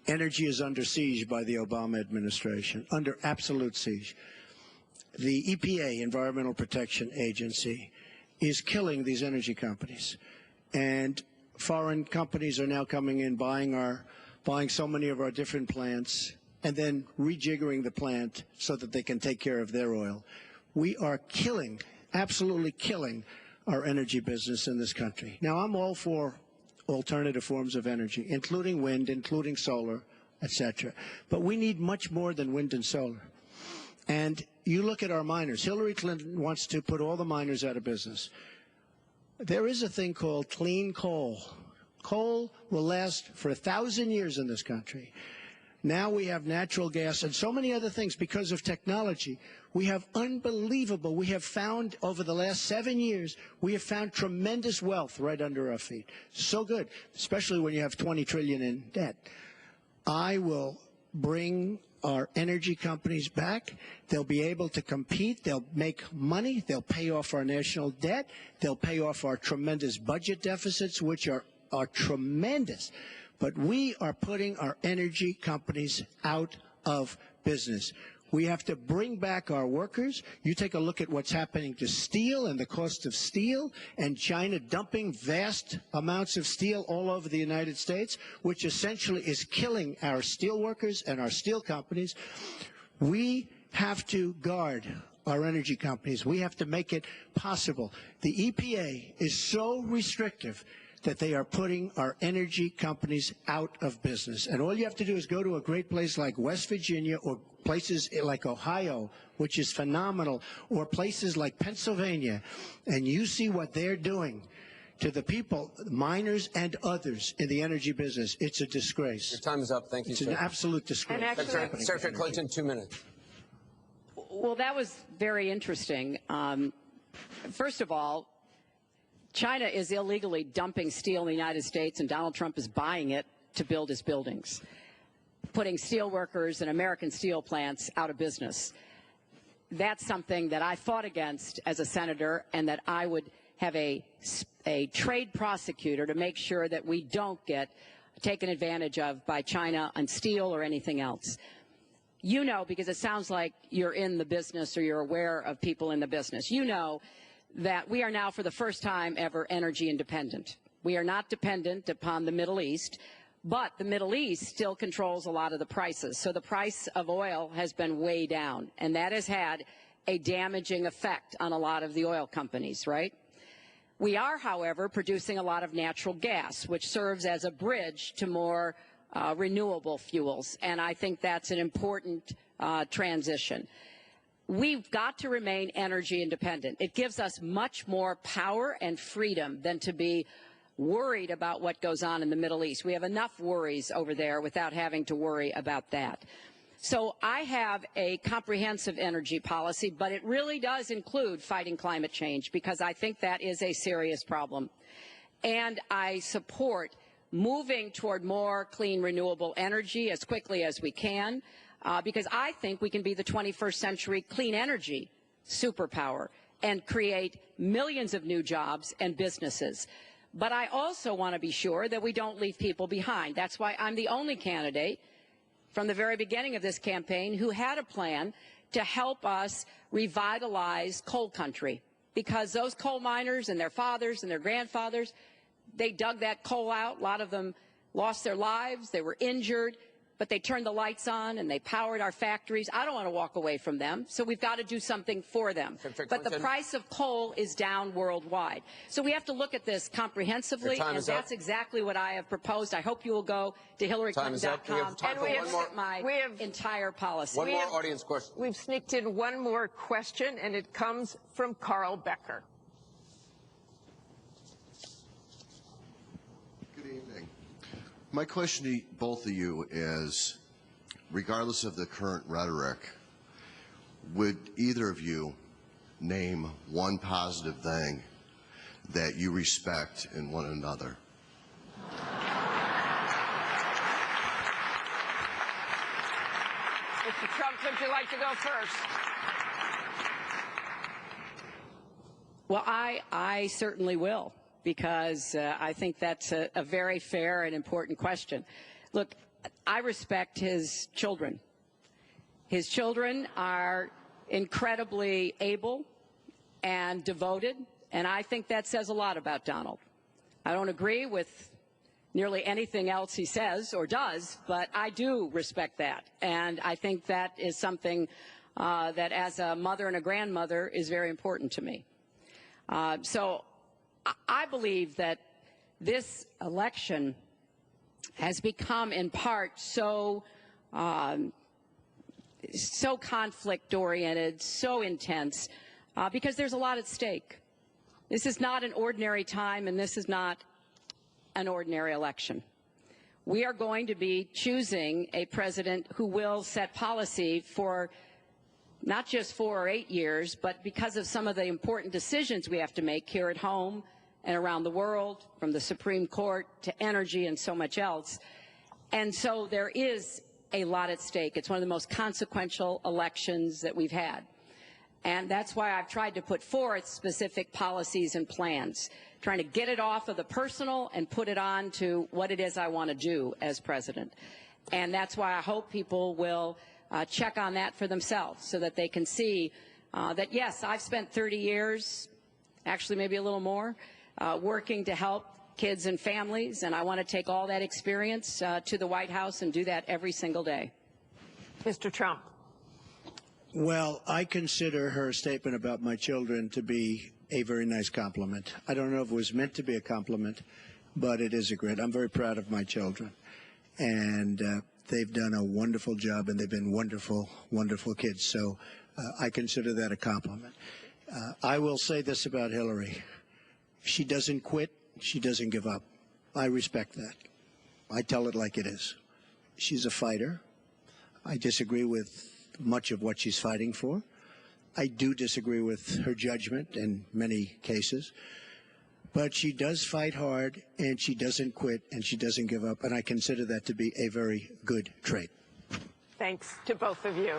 energy is under siege by the Obama administration, under absolute siege. The EPA, Environmental Protection Agency, is killing these energy companies. And foreign companies are now coming in, buying so many of our different plants, and then rejiggering the plant so that they can take care of their oil. We are killing, absolutely killing, our energy business in this country. Now, I'm all for alternative forms of energy, including wind, including solar, etc. But we need much more than wind and solar. And you look at our miners. Hillary Clinton wants to put all the miners out of business. There is a thing called clean coal. Coal will last for 1,000 years in this country. Now we have natural gas and so many other things because of technology. We have unbelievable, we have found over the last 7 years, we have found tremendous wealth right under our feet. So good, especially when you have $20 trillion in debt. I will bring our energy companies back. They'll be able to compete. They'll make money. They'll pay off our national debt. They'll pay off our tremendous budget deficits, which are tremendous. But we are putting our energy companies out of business. We have to bring back our workers. You take a look at what's happening to steel and the cost of steel, and China dumping vast amounts of steel all over the United States, which essentially is killing our steel workers and our steel companies. We have to guard our energy companies. We have to make it possible. The EPA is so restrictive that they are putting our energy companies out of business. And all you have to do is go to a great place like West Virginia or places like Ohio, which is phenomenal, or places like Pennsylvania, and you see what they're doing to the people, miners and others in the energy business. It's a disgrace. Your time is up. Thank you, It's an absolute disgrace. Secretary Clinton, 2 minutes. Well, that was very interesting. First of all, China is illegally dumping steel in the United States, and Donald Trump is buying it to build his buildings, putting steel workers and American steel plants out of business. That's something that I fought against as a senator, and that I would have a trade prosecutor to make sure that we don't get taken advantage of by China on steel or anything else. You know, because it sounds like you're in the business or you're aware of people in the business. You know that we are now, for the first time ever, energy independent. We are not dependent upon the Middle East, but the Middle East still controls a lot of the prices. So the price of oil has been way down, and that has had a damaging effect on a lot of the oil companies, right? We are, however, producing a lot of natural gas, which serves as a bridge to more renewable fuels, and I think that's an important transition. We've got to remain energy independent. It gives us much more power and freedom than to be worried about what goes on in the Middle East. We have enough worries over there without having to worry about that. So I have a comprehensive energy policy, but it really does include fighting climate change because I think that is a serious problem. And I support moving toward more clean, renewable energy as quickly as we can because I think we can be the 21st century clean energy superpower and create millions of new jobs and businesses. But I also want to be sure that we don't leave people behind. That's why I'm the only candidate from the very beginning of this campaign who had a plan to help us revitalize coal country, because those coal miners and their fathers and their grandfathers, they dug that coal out. A lot of them lost their lives, they were injured, but they turned the lights on and they powered our factories. I don't want to walk away from them, so we've got to do something for them. But the price of coal is down worldwide. So we have to look at this comprehensively, and that's exactly what I have proposed. I hope you will go to HillaryClinton.com and look at my entire policy. One more audience question. We've sneaked in one more question, and it comes from Carl Becker. My question to both of you is, regardless of the current rhetoric, would either of you name one positive thing that you respect in one another? Mr. Trump, would you like to go first? Well, I certainly will, because I think that's a very fair and important question. Look, I respect his children. His children are incredibly able and devoted, and I think that says a lot about Donald. I don't agree with nearly anything else he says or does, but I do respect that, and I think that is something that as a mother and a grandmother is very important to me. So I believe that this election has become, in part, so conflict-oriented, so intense, because there's a lot at stake. This is not an ordinary time, and this is not an ordinary election. We are going to be choosing a president who will set policy for not just 4 or 8 years, but because of some of the important decisions we have to make here at home and around the world, from the Supreme Court to energy and so much else. And so there is a lot at stake. It's one of the most consequential elections that we've had. And that's why I've tried to put forth specific policies and plans, trying to get it off of the personal and put it on to what it is I want to do as president. And that's why I hope people will check on that for themselves so that they can see that, yes, I've spent 30 years, actually maybe a little more, working to help kids and families, and I want to take all that experience to the White House and do that every single day. Mr. Trump. Well, I consider her statement about my children to be a very nice compliment. I don't know if it was meant to be a compliment, but it is a great. I'm very proud of my children, and they've done a wonderful job, and they've been wonderful, wonderful kids. So I consider that a compliment. I will say this about Hillary. She doesn't quit. She doesn't give up. I respect that. I tell it like it is. She's a fighter. I disagree with much of what she's fighting for. I do disagree with her judgment in many cases. But she does fight hard, and she doesn't quit, and she doesn't give up. And I consider that to be a very good trait. Thanks to both of you.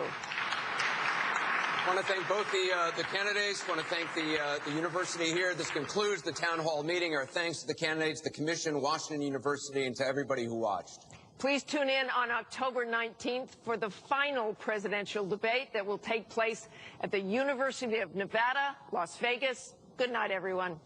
I want to thank both the candidates. I want to thank the university here. This concludes the town hall meeting. Our thanks to the candidates, the commission, Washington University, and to everybody who watched. Please tune in on October 19th for the final presidential debate that will take place at the University of Nevada, Las Vegas. Good night, everyone.